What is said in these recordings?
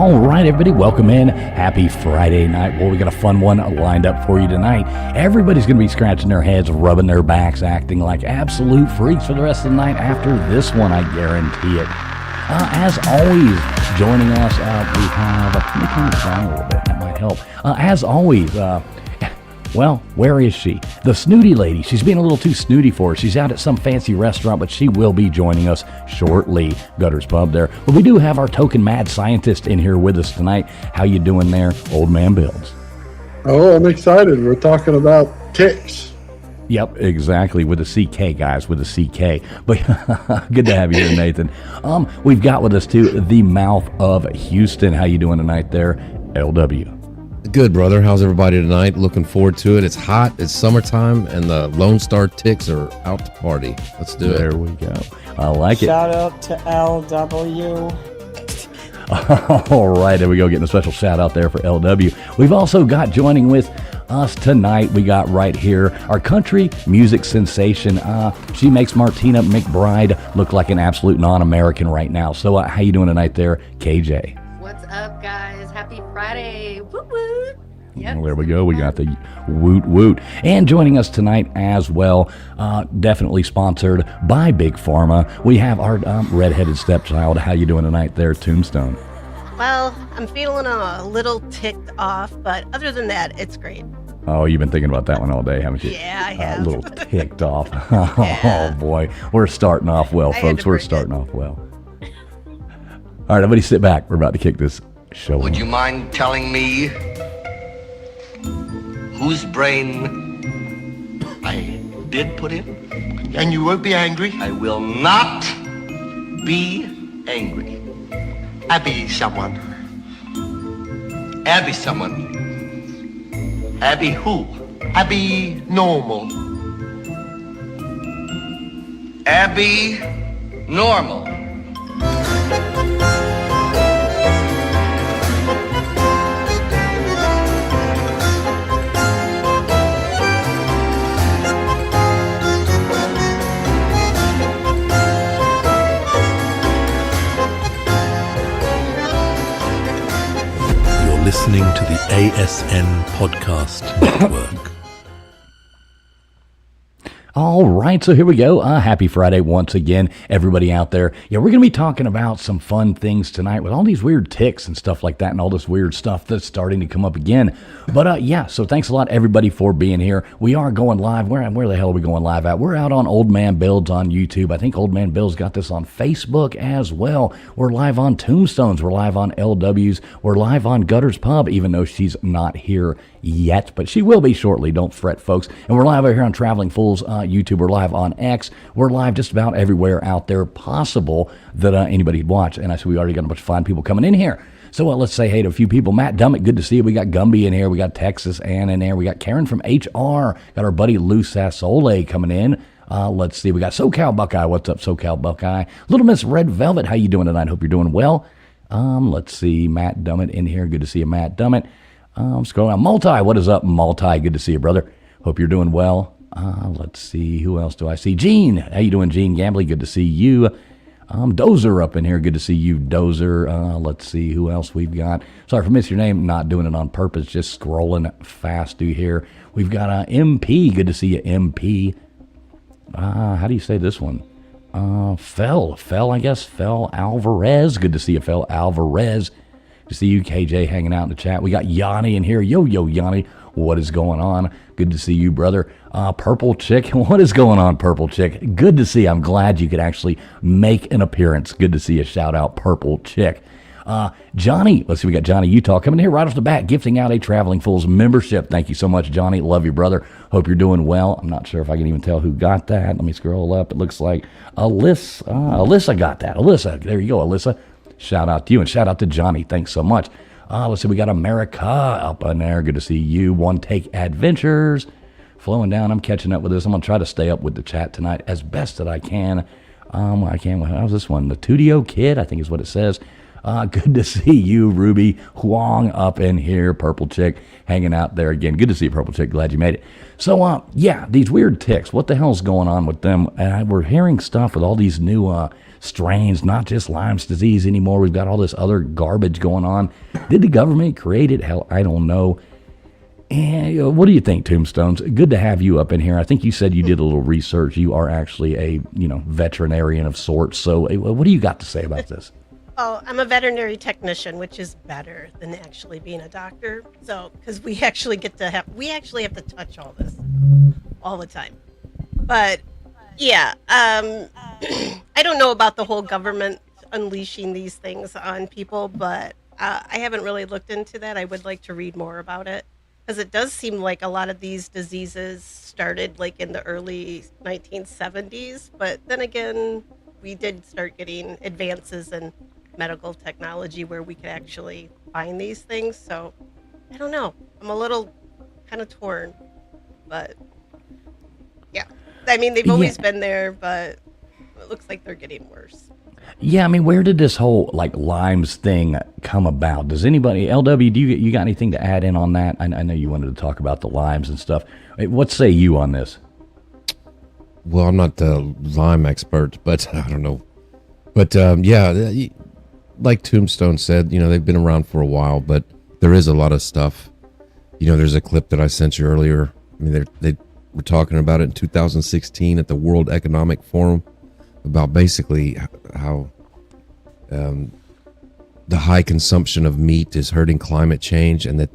All right, everybody, welcome in. Happy Friday night. Well, we got a fun one lined up for you tonight. Everybody's going to be scratching their heads, rubbing their backs, acting like absolute freaks for the rest of the night after this one, I guarantee it. As always, joining us, we have, let me turn this down a little bit, that might help. As always, well, where is she? The snooty lady. She's being a little too snooty for us. She's out at some fancy restaurant, but she will be joining us shortly. Gutter's Pub there. But we do have our token mad scientist in here with us tonight. How you doing there, Old Man Builds? Oh, I'm excited. We're talking about ticks. Yep, exactly. With a CK, guys, with a CK. But good to have you here, Nathan. We've got with us, too, the mouth of Houston. How you doing tonight there, LW? Good, brother. How's everybody tonight? Looking forward to it. It's hot. It's summertime, and the Lone Star Ticks are out to party. Let's do it. There we go. I like it. Shout out to LW. All right, there we go. Getting a special shout out there for LW. We've also got joining with us tonight, we got right here our country music sensation. She makes Martina McBride look like an absolute non-American right now. So how you doing tonight there, KJ? What's up, guys? Happy Friday. Woot woot. Yep. Well, there we go. We got the woot woot. And joining us tonight as well, definitely sponsored by Big Pharma, we have our redheaded stepchild. How you doing tonight there, Tombstone? Well, I'm feeling a little ticked off, but other than that, it's great. Oh, you've been thinking about that one all day, haven't you? Yeah, I have. A little ticked off. Oh, boy. We're starting off well, folks. We're starting off well. All right, everybody sit back. We're about to kick this show. Would you mind telling me whose brain I did put in? And you won't be angry? I will not be angry. Abby someone. Abby someone. Abby who? Abby normal. Abby normal. Listening to the ASN Podcast Network. All right, so here we go. Happy Friday once again, everybody out there. Yeah, we're going to be talking about some fun things tonight with all these weird ticks and stuff like that and all this weird stuff that's starting to come up again. But yeah, so thanks a lot, everybody, for being here. We are going live. Where the hell are we going live at? We're out on Old Man Builds on YouTube. I think Old Man Builds got this on Facebook as well. We're live on Tombstones. We're live on LW's. We're live on Gutter's Pub, even though she's not here yet, but she will be shortly. Don't fret, folks. And we're live over here on Traveling Fools YouTube. We're live on X. We're live just about everywhere out there possible that anybody'd watch. And I said we already got a bunch of fine people coming in here. So let's say hey to a few people. Matt Dummett, good to see you. We got Gumby in here. We got Texas Ann in there. We got Karen from HR. Got our buddy Lou Sassole coming in. Let's see. We got SoCal Buckeye. What's up, SoCal Buckeye? Little Miss Red Velvet. How you doing tonight? Hope you're doing well. Let's see. Matt Dummett in here. Good to see you, Matt Dummett. Scroll down. Multi. What is up, Multi? Good to see you, brother. Hope you're doing well. Let's see. Who else do I see? Gene. How you doing, Gene Gambley? Good to see you. Dozer up in here. Good to see you, Dozer. Let's see who else we've got. Sorry for missing your name. Not doing it on purpose. Just scrolling fast through here. We've got MP. Good to see you, MP. How do you say this one? Fel, I guess. Fel Alvarez. Good to see you, Fel Alvarez. To see you, KJ, hanging out in the chat. We got Yanni in here. Yo, Yanni. What is going on? Good to see you, brother. Purple Chick. What is going on, Purple Chick? Good to see you. I'm glad you could actually make an appearance. Good to see you. Shout out, Purple Chick. Johnny. Let's see. We got Johnny Utah coming in here right off the bat, gifting out a Traveling Fools membership. Thank you so much, Johnny. Love you, brother. Hope you're doing well. I'm not sure if I can even tell who got that. Let me scroll up. It looks like Alyssa. Alyssa got that. Alyssa. There you go, Alyssa. Shout out to you and shout out to Johnny. Thanks so much. Let's see. We got America up in there. Good to see you. One Take Adventures. Flowing down. I'm catching up with this. I'm going to try to stay up with the chat tonight as best that I can. How's this one? The Tudio Kid, I think is what it says. Good to see you, Ruby Huang, up in here. Purple Chick hanging out there again. Good to see you, Purple Chick. Glad you made it. So, yeah, these weird ticks. What the hell's going on with them? We're hearing stuff with all these new strains, not just Lyme's disease anymore. We've got all this other garbage going on. Did the government create it? Hell, I don't know. And what do you think, Tombstones? Good to have you up in here. I think you said you did a little research. You are actually a veterinarian of sorts. So, what do you got to say about this? Oh, I'm a veterinary technician, which is better than actually being a doctor. So, because we actually have to touch all this all the time. But yeah, I don't know about the whole government unleashing these things on people, but I haven't really looked into that. I would like to read more about it because it does seem like a lot of these diseases started like in the early 1970s. But then again, we did start getting advances in medical technology where we could actually find these things. So I don't know. I'm a little kind of torn, but yeah. I mean, they've always been there, but it looks like they're getting worse. Yeah, I mean, where did this whole like Lyme's thing come about? Does anybody, LW, do you got anything to add in on that? I know you wanted to talk about the Lymes and stuff. What say you on this? Well, I'm not the Lyme expert, but I don't know. But yeah, like Tombstone said, they've been around for a while, but there is a lot of stuff. There's a clip that I sent you earlier. I mean, they were talking about it in 2016 at the World Economic Forum about basically how the high consumption of meat is hurting climate change, and that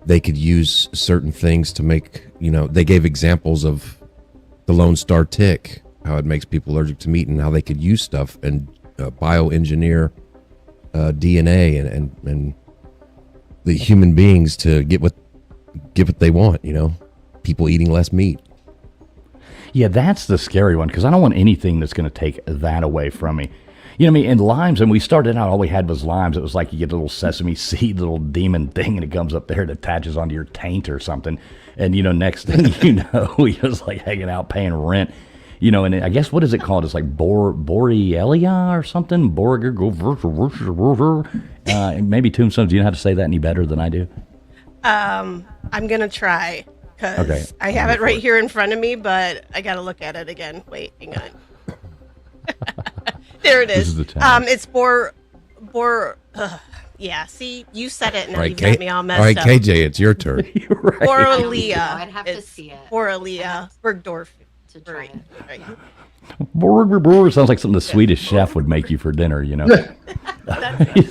they could use certain things to make, they gave examples of the Lone Star tick, how it makes people allergic to meat, and how they could use stuff and bioengineer DNA and the human beings to get what they want, people eating less meat. Yeah, that's the scary one, because I don't want anything that's going to take that away from me. You know what I mean? And Lymes, and we started out, all we had was Lymes. It was like you get a little sesame seed, little demon thing, and it comes up there and attaches onto your taint or something. And, next thing you know, you're just like hanging out paying rent. And I guess, what is it called? It's like Borrelia or something. Maybe Tombstones, do you know how to say that any better than I do? I'm going to try because I have it right here in front of me, but I got to look at it again. Wait, hang on. There it is. This is the time. It's yeah, see, you said it and now All right, you've got me all messed all right, up. KJ, it's your turn. Right. Borrelia. I'd have to It's see it. Borrelia Bergdorf. To try it. Right. Sounds like something the Swedish chef would make you for dinner, He's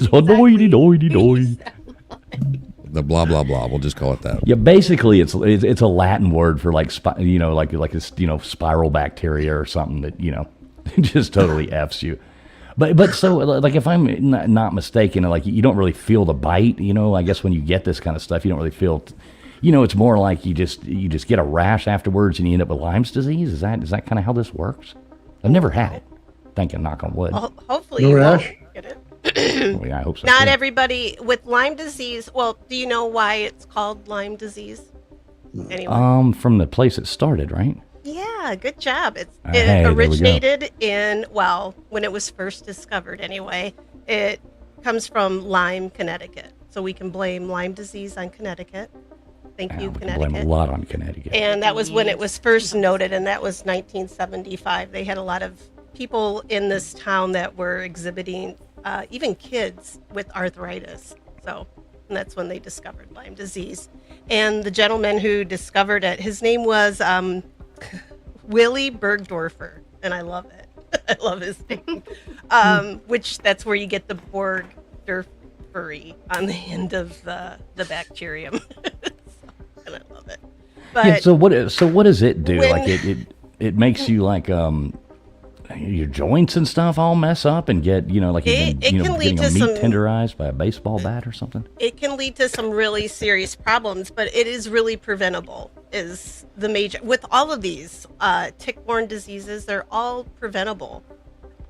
doity doity doity. The blah blah blah. We'll just call it that. Yeah, basically, it's a Latin word for like spiral bacteria or something that just totally f's you. But so like if I'm not mistaken, like you don't really feel the bite. I guess when you get this kind of stuff, you don't really feel. It's more like you just get a rash afterwards and you end up with Lyme's disease. Is that kind of how this works? I've never had it. Thinking, knock on wood. Well, hopefully No you rash? won't get it. Well, yeah, I hope so. Not too. everybody with Lyme disease. Well, do you know why it's called Lyme disease? Anyway. From the place it started, right? Yeah, good job. It Hey, there we go. originated when it was first discovered anyway. It comes from Lyme, Connecticut. So we can blame Lyme disease on Connecticut. Thank you, We can Connecticut. blame a lot on Connecticut. And that was when it was first noted, and that was 1975. They had a lot of people in this town that were exhibiting, even kids with arthritis. So, and that's when they discovered Lyme disease. And the gentleman who discovered it, his name was Willy Bergdorfer, and I love it. I love his name. Which that's where you get the Borgdorfery on the end of the bacterium. And I love it. But Yeah, so what does it do? when- Like it makes you like your joints and stuff all mess up and get like It you've can been lead getting a to meat some- tenderized by a baseball bat or something. it can lead to some really serious problems, but it is really preventable. Is the major with all of these tick-borne diseases? They're all preventable,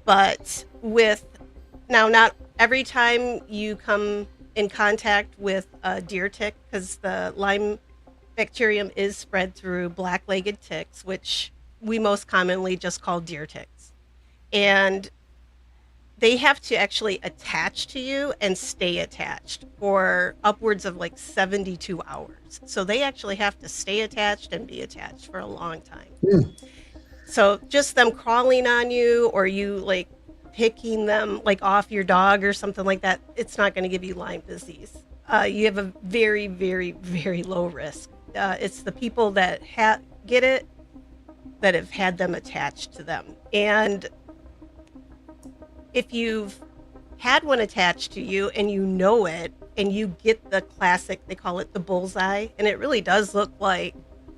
but not every time you come in contact with a deer tick, because the Lyme bacterium is spread through black-legged ticks, which we most commonly just call deer ticks. And they have to actually attach to you and stay attached for upwards of like 72 hours. So they actually have to stay attached and be attached for a long time. So just them crawling on you or you like picking them like off your dog or something like that, it's not going to give you Lyme disease. You have a very, very, very low risk. It's the people that get it that have had them attached to them. And if you've had one attached to you and you know it and you get the classic, they call it the bullseye, and it really does look like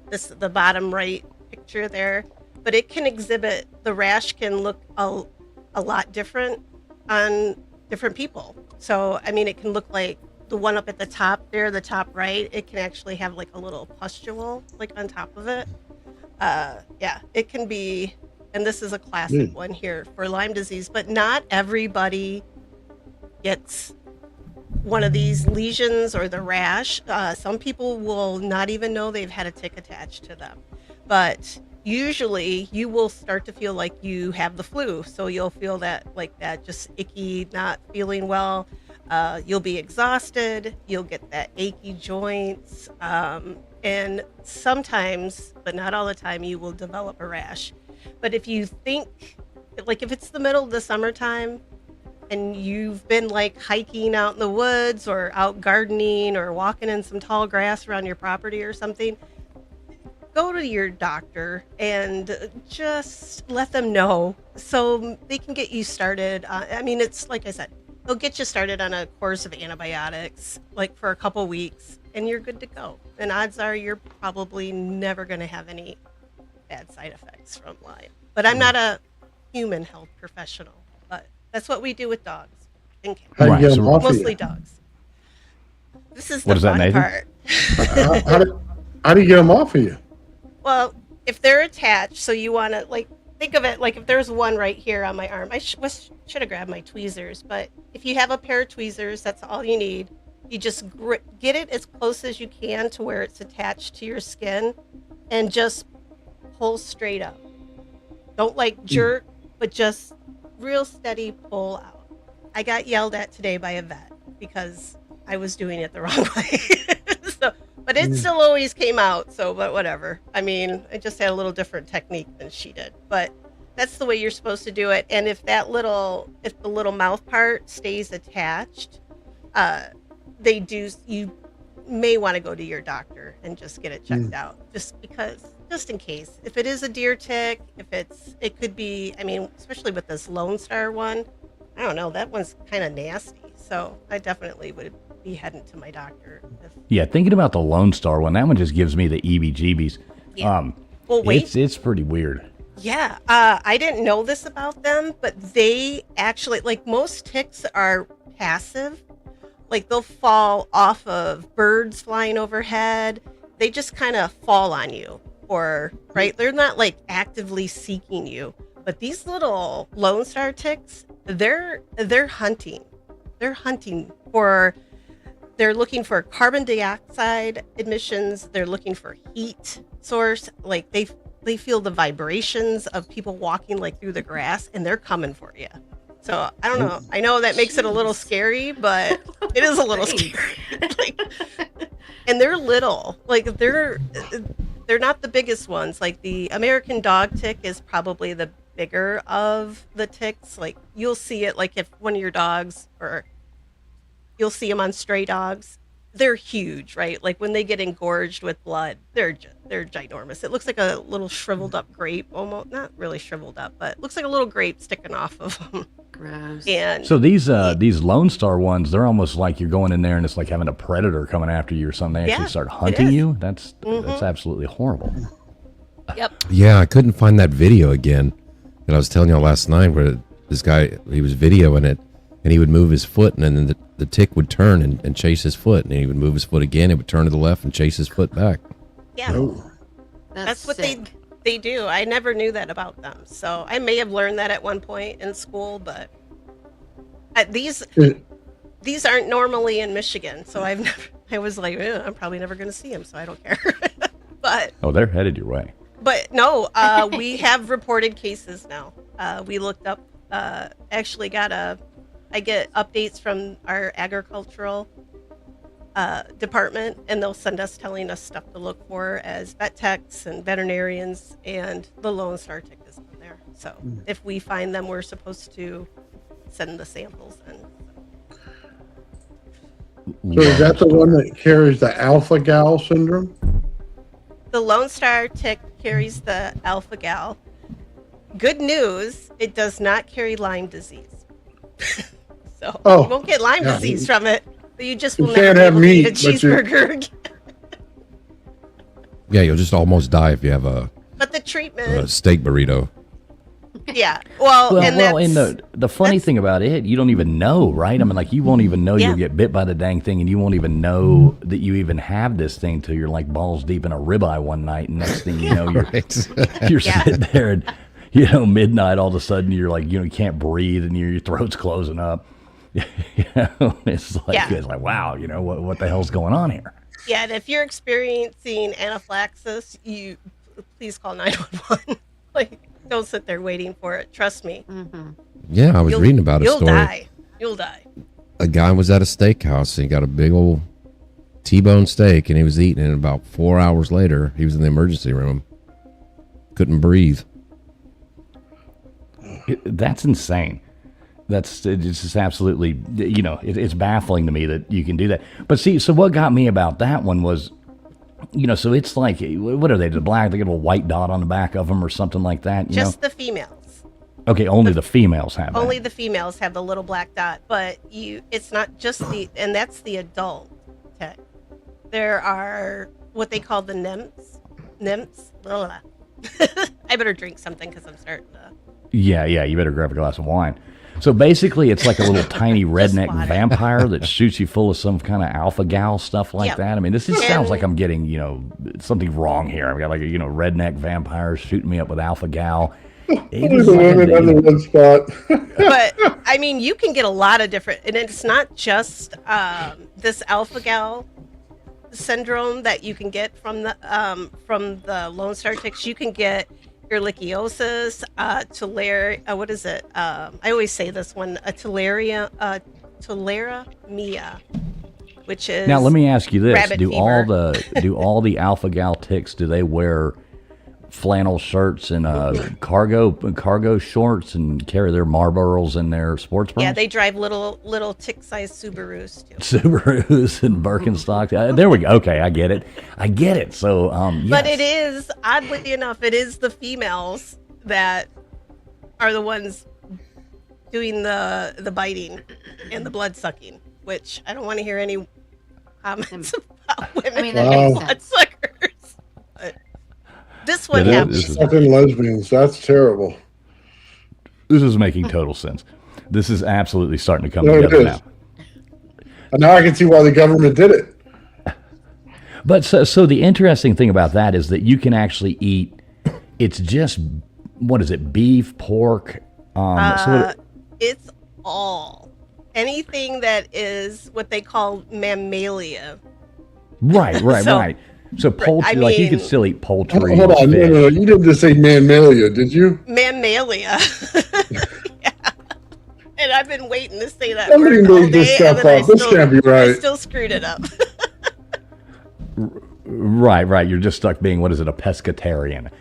this, the bottom right picture there, but it can exhibit, the rash can look a lot different on different people. So, I mean, it can look like the one up at the top there, the top right, it can actually have like a little pustule like on top of it. Yeah, it can be, and this is a classic one here for Lyme disease, but not everybody gets one of these lesions or the rash. Some people will not even know they've had a tick attached to them, but usually you will start to feel like you have the flu. So you'll feel that like that just icky, not feeling well. You'll be exhausted. You'll get that achy joints. And sometimes, but not all the time, you will develop a rash. But if you think, like if it's the middle of the summertime and you've been like hiking out in the woods or out gardening or walking in some tall grass around your property or something, go to your doctor and just let them know so they can get you started. I mean, it's like I said, they'll get you started on a course of antibiotics like for a couple weeks and you're good to go. And odds are you're probably never going to have any bad side effects from Lyme. But I'm not a human health professional, but that's what we do with dogs and cats. How do you get them off of Mostly you? dogs. This is What the is that, fun Nathan? part. How do you get them off of you? Well, if they're attached, so you want to like think of it like if there's one right here on my arm. I should have grabbed my tweezers, but if you have a pair of tweezers, that's all you need. You just get it as close as you can to where it's attached to your skin and just pull straight up. Don't like jerk, but just real steady pull out. I got yelled at today by a vet because I was doing it the wrong way. But it still always came out, so, but whatever. I mean, I just had a little different technique than she did. But that's the way you're supposed to do it. And if the little mouth part stays attached, you may want to go to your doctor and just get it checked out. Just in case. If it is a deer tick, it could be, I mean, especially with this Lone Star one, I don't know, that one's kind of nasty. So I definitely would be heading to my doctor. Yeah, thinking about the Lone Star one, that one just gives me the EBGBs. Yeah. Well, wait. It's pretty weird. Yeah, I didn't know this about them, but they actually, like most ticks are passive. Like they'll fall off of birds flying overhead. They just kind of fall on you right? They're not like actively seeking you. But these little Lone Star ticks, they're hunting. They're hunting they're looking for carbon dioxide emissions. They're looking for heat source. Like they feel the vibrations of people walking like through the grass and they're coming for you. So I don't know. I know that makes it a little scary, but it is a little scary. And they're little. Like they're not the biggest ones. Like the American dog tick is probably the bigger of the ticks. Like you'll see it like if one of your dogs or you'll see them on stray dogs. They're huge, right? Like when they get engorged with blood, they're ginormous. It looks like a little shriveled up grape, almost not really shriveled up, but it looks like a little grape sticking off of them. Gross. And So these Lone Star ones, they're almost like you're going in there and it's like having a predator coming after you or something. They actually start hunting is. you. That's absolutely horrible. Yep. Yeah, I couldn't find that video again that I was telling y'all last night where this guy, he was videoing it and he would move his foot and then the tick would turn and chase his foot. And he would move his foot again. It would turn to the left and chase his foot back. Yeah. That's what they do. I never knew that about them. So I may have learned that at one point in school, but these aren't normally in Michigan. So I was like, I'm probably never going to see them, so I don't care. But They're headed your way. no, we have reported cases now. We looked up actually I get updates from our agricultural department, and they'll send us telling us stuff to look for as vet techs and veterinarians, and the Lone Star tick is on there. So if we find them, we're supposed to send the samples in. So is that the one that carries the alpha-gal syndrome? The Lone Star tick carries the alpha gal. Good news, it does not carry Lyme disease. So you won't get Lyme disease from it, but you just will never be able to eat a cheeseburger again. Yeah, you'll just almost die if you have a But the treatment, steak burrito. yeah. Well, and the funny thing about it, you don't even know, right? I mean, like, you won't even know you'll get bit by the dang thing, and you won't even know that you even have this thing till you're like balls deep in a ribeye one night, and next thing you know, you're sitting there, and midnight, all of a sudden you're like, you can't breathe, and your throat's closing up. It's like wow, what the hell's going on here? Yeah, and if you're experiencing anaphylaxis, you please call 911. Like, don't sit there waiting for it. Trust me. Mm-hmm. Yeah, I was reading about a story. You'll die. A guy was at a steakhouse and he got a big old T-bone steak and he was eating it. And about 4 hours later, he was in the emergency room. Couldn't breathe. That's insane. It's just absolutely, it's baffling to me that you can do that. But see, so what got me about that one was, so it's like, what are they? The black, they get a white dot on the back of them or something like that. Just the females. Okay, only the females have Only that. the females have the little black dot, but it's not just and that's the adult tick. There are what they call the nymphs. Blah, blah. I better drink something because I'm starting to. Yeah, you better grab a glass of wine. So basically, it's like a little tiny redneck vampire that shoots you full of some kind of alpha gal stuff like that. I mean, this sounds like I'm getting, something wrong here. I've got like redneck vampires shooting me up with alpha gal. Only the women on the one spot. But I mean, you can get a lot of different, and it's not just this alpha gal syndrome that you can get from the Lone Star ticks. You can get ehrlichiosis, what is it? I always say this one, tularemia, which is now. Let me ask you this: rabbit fever. do all the alpha gal ticks? Do they wear flannel shirts and cargo shorts and carry their Marlboros in their sports bras? Yeah, they drive little tick-sized Subarus too. Subarus and Birkenstocks. There we go. Okay, I get it. So, but it is, oddly enough, it is the females that are the ones doing the biting and the blood sucking, which I don't want to hear any comments about women and blood suckers. But this one happens. Fucking lesbians. That's terrible. This is making total sense. This is absolutely starting to come together now. And now I can see why the government did it. But so the interesting thing about that is that you can actually eat. It's just, what is it? Beef, pork. It's all anything that is what they call mammalia. Right. So poultry, like you could still eat poultry. Hold on, no, you didn't just say mammalia, did you? Mammalia. Yeah. And I've been waiting to say that Somebody word all made this day, stuff and then up. This can't be right. I still screwed it up. Right. You're just stuck being, what is it, a pescatarian,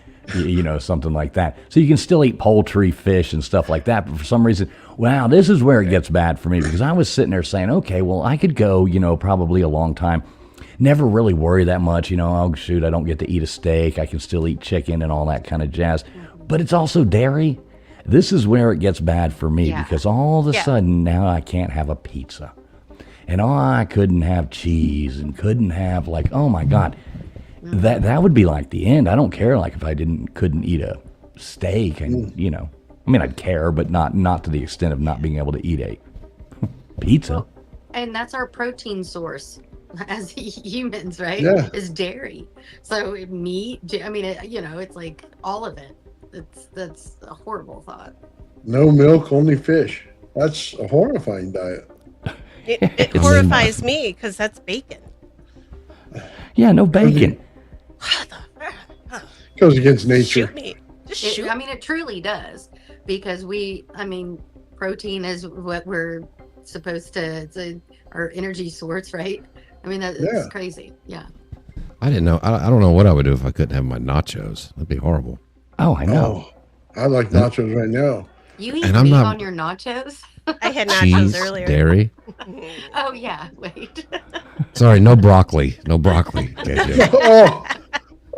something like that. So you can still eat poultry, fish, and stuff like that. But for some reason, wow, this is where it gets bad for me, because I was sitting there saying, okay, well, I could go, probably a long time. Never really worry that much, oh, shoot, I don't get to eat a steak. I can still eat chicken and all that kind of jazz. But it's also dairy. This is where it gets bad for me, because all of a sudden now I can't have a pizza. And I couldn't have cheese and couldn't have, like, oh my God, that would be like the end. I don't care, like, if I couldn't eat a steak, and I mean, I'd care, but not to the extent of not being able to eat a pizza. Well, and that's our protein source as humans, right? Yeah. Is dairy. So meat, I mean, it's like all of it. That's a horrible thought. No milk, only fish. That's a horrifying diet. It horrifies me because that's bacon. Yeah, no bacon. Goes against nature. Shoot me. Just shoot. I mean, it truly does. because protein is what we're supposed to, it's our energy source, right? I mean, that's Yeah. crazy. Yeah. I didn't know. I don't know what I would do if I couldn't have my nachos. That'd be horrible. Oh, I know. Oh, I like nachos right now. You eat And I'm meat not- on your nachos? I had nachos Cheese, earlier. dairy. Oh, yeah. Wait. Sorry, no broccoli. No broccoli. KJ.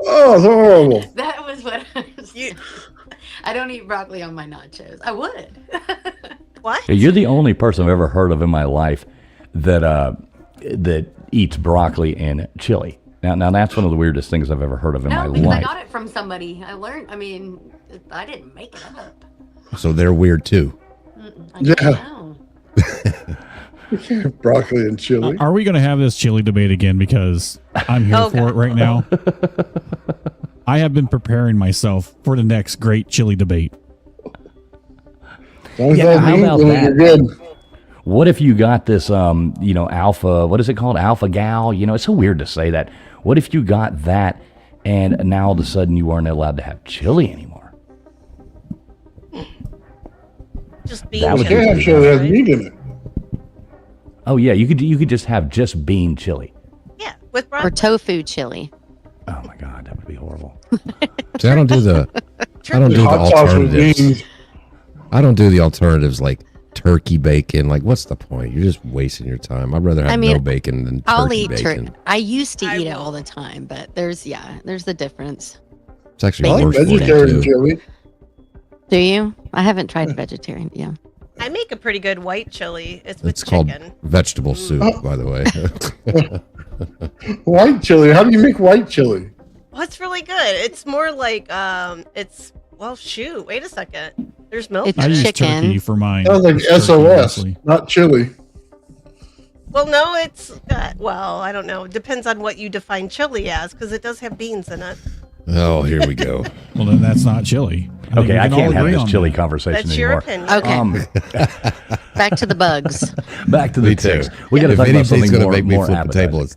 Oh, it's horrible. That was what I was. I don't eat broccoli on my nachos. I would. What? You're the only person I've ever heard of in my life that eats broccoli and chili. Now that's one of the weirdest things I've ever heard of in my No, because I life. got it from somebody. I learned. I mean, I didn't make it up. So they're weird too. I don't know. Broccoli and chili. Are we going to have this chili debate again? Because I'm here for it right now. I have been preparing myself for the next great chili debate. Yeah, how about that? You're good. What if you got this, alpha, what is it called? Alpha gal? It's so weird to say that. What if you got that and now all of a sudden you aren't allowed to have chili anymore? Just bean That would chili. be Can't have chili that has meat in it. Oh, yeah, you could just have just bean chili. Yeah, with Or broccoli. tofu chili. Oh, my God, that would be horrible. See, I don't do the Hot sauce with alternatives. beans. I don't do the alternatives like turkey bacon. Like, what's the point? You're just wasting your time. I'd rather have no bacon than I'll turkey eat bacon. I used to eat it will. all the time, but there's the difference. It's actually I like worse for you vegetarian too. chili. Do you? I haven't tried vegetarian. Yeah. I make a pretty good white chili. It's with It's called chicken. vegetable soup, by the way. White chili. How do you make white chili? Well, it's really good. It's more like shoot. Wait a second. There's milk. It's I in it. use chicken. turkey for mine. Sounds like It's turkey, SOS, mostly. not chili. Well, no, it's I don't know. Depends on what you define chili as, because it does have beans in it. Oh, here we go. Well, then that's not chili. think Okay, we I can all can't have agree this on chili that. conversation That's your anymore. opinion. Okay. Back to the bugs. Back to the Me too. ticks. We got to If talk about anybody's something going to more, make me more flip the table, appetizing. it's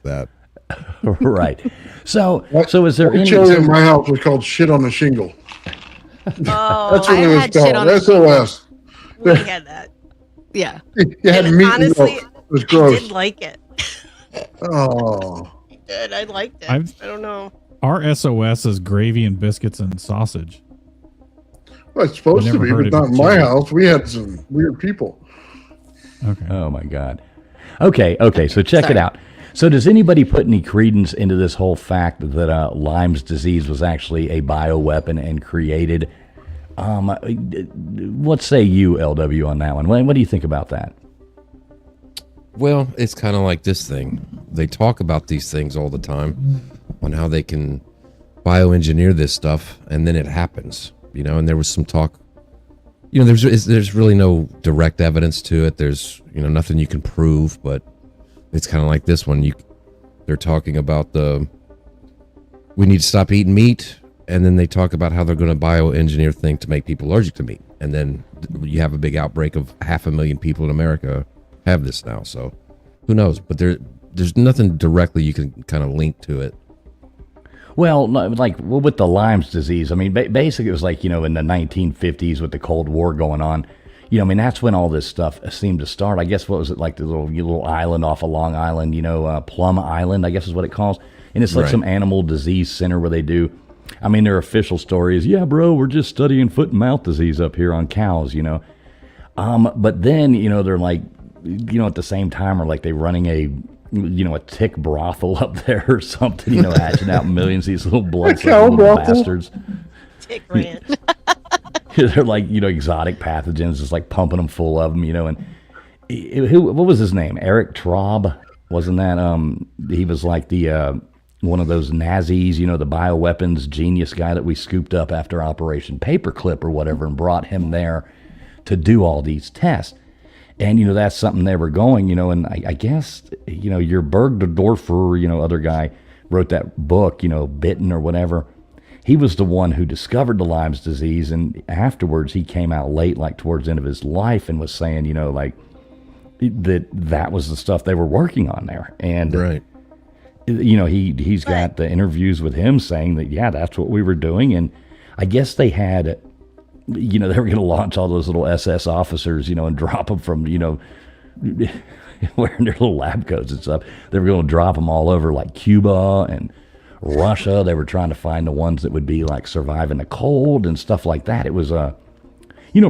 that. Right. So is there White any? chili in my house was called shit on a shingle. Oh, That's what I it was had shit on a called. SOS. we had that. Yeah. You had And meat and honestly, milk. It was I gross. did like it. Oh. I did. I liked it. I've- I don't know. Our SOS is gravy and biscuits and sausage. Well, it's supposed I to never be, heard but it not in with my chili. house. We had some weird people. Okay. Oh my God. Okay. So check it Sorry. out. So does anybody put any credence into this whole fact that Lyme's disease was actually a bioweapon and created? What say you, LW, on that one? What do you think about that? Well, it's kind of like this thing. They talk about these things all the time on how they can bioengineer this stuff, and then it happens. And there was some talk. There's really no direct evidence to it. There's nothing you can prove, but it's kind of like this one. They're talking about we need to stop eating meat, and then they talk about how they're going to bioengineer thing to make people allergic to meat, and then you have a big outbreak of 500,000 people in America have this now. So who knows? But there's nothing directly you can kind of link to it. Well, with the Lyme's disease, I mean, basically it was like, in the 1950s with the Cold War going on. That's when all this stuff seemed to start. I guess, what was it, like the little island off of Long Island, Plum Island, I guess is what it calls. And it's like Right. some animal disease center where they do, their official story is, yeah, bro, we're just studying foot and mouth disease up here on cows, But then, they're like, at the same time, are like they running a tick brothel up there or something, hatching out millions of these little blood-sucking little brothel? bastards. Tick ranch. They're like, exotic pathogens, just like pumping them full of them, and what was his name? Eric Traub, wasn't that? He was like the one of those Nazis, the bioweapons genius guy that we scooped up after Operation Paperclip or whatever, and brought him there to do all these tests. And, that's something they were going, and I guess, your Bergdorfer, other guy wrote that book, Bitten or whatever. He was the one who discovered the Lyme's disease. And afterwards he came out late, like towards the end of his life, and was saying, that was the stuff they were working on there. And, Right. he's got the interviews with him saying that, yeah, that's what we were doing. And I guess they had they were going to launch all those little SS officers, and drop them from, wearing their little lab coats and stuff. They were going to drop them all over like Cuba and Russia. They were trying to find the ones that would be like surviving the cold and stuff like that. It was,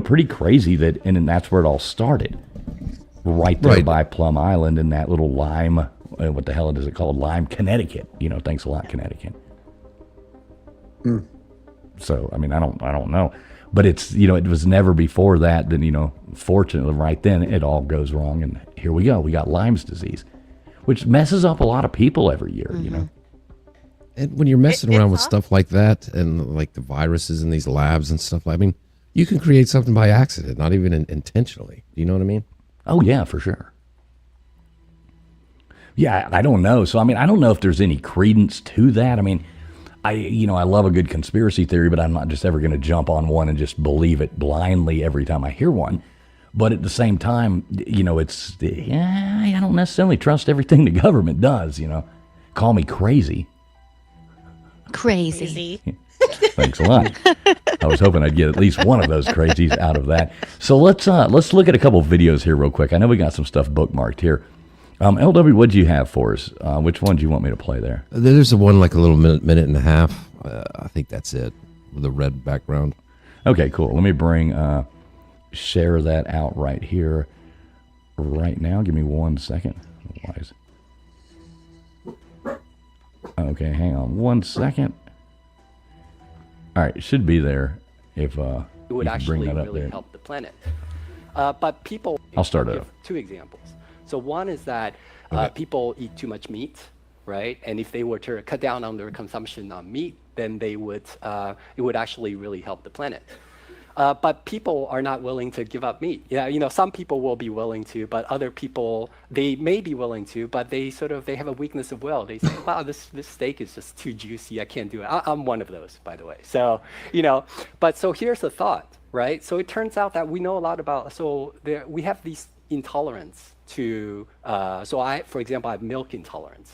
pretty crazy and that's where it all started. Right there by Plum Island in that little Lyme, what the hell is it called? Lyme, Connecticut. Thanks a lot, Connecticut. So, I mean, I don't know. But it's, it was never before that. Then, fortunately, right then, it all goes wrong. And here we go. We got Lyme's disease, which messes up a lot of people every year, And when you're messing around with stuff like that and like the viruses in these labs and stuff, I mean, you can create something by accident, not even intentionally. Do you know what I mean? Oh, yeah, for sure. Yeah, I don't know. So, I mean, I don't know if there's any credence to that. I mean, I love a good conspiracy theory, but I'm not just ever going to jump on one and just believe it blindly every time I hear one. But at the same time, I don't necessarily trust everything the government does, Call me crazy. Crazy. Thanks a lot. I was hoping I'd get at least one of those crazies out of that. So let's look at a couple of videos here real quick. I know we got some stuff bookmarked here. LW, what do you have for us? Which one do you want me to play there? There's the one like a little minute and a half. I think that's it with the red background. Okay, cool. Let me share that out right here, right now. Give me 1 second. Otherwise. Okay, hang on 1 second. All right, it should be there if it would actually bring that up really there. help the planet. But people, I'll start give it. 2 examples. So one is that people eat too much meat, right? And if they were to cut down on their consumption on meat, then it would actually really help the planet. But people are not willing to give up meat. Yeah, some people will be willing to, but other people, they may be willing to, but they have a weakness of will. They say, wow, this steak is just too juicy. I can't do it. I'm one of those, by the way. So, so here's the thought, right? So it turns out that we know a lot about, we have these intolerance to, for example, I have milk intolerance.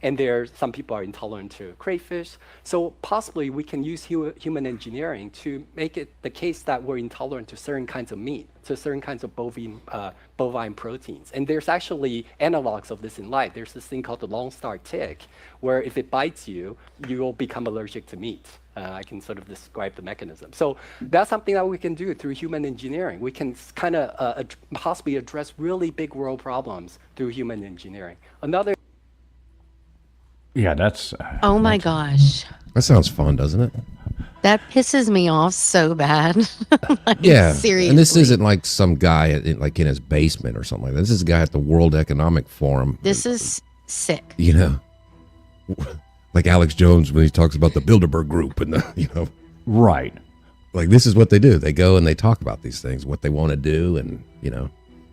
And some people are intolerant to crayfish. So possibly we can use human engineering to make it the case that we're intolerant to certain kinds of meat, to certain kinds of bovine proteins. And there's actually analogs of this in life. There's this thing called the Lone Star tick, where if it bites you, you will become allergic to meat. I can sort of describe the mechanism. So that's something that we can do through human engineering. We can kind of possibly address really big world problems through human engineering. Another. Yeah, that's. Oh my gosh. That sounds fun, doesn't it? That pisses me off so bad. Yeah, seriously. and this isn't like some guy in his basement or something like that. This is a guy at the World Economic Forum. This is sick. Like Alex Jones when he talks about the Bilderberg Group and Right. Like this is what they do. They go and they talk about these things, what they want to do, and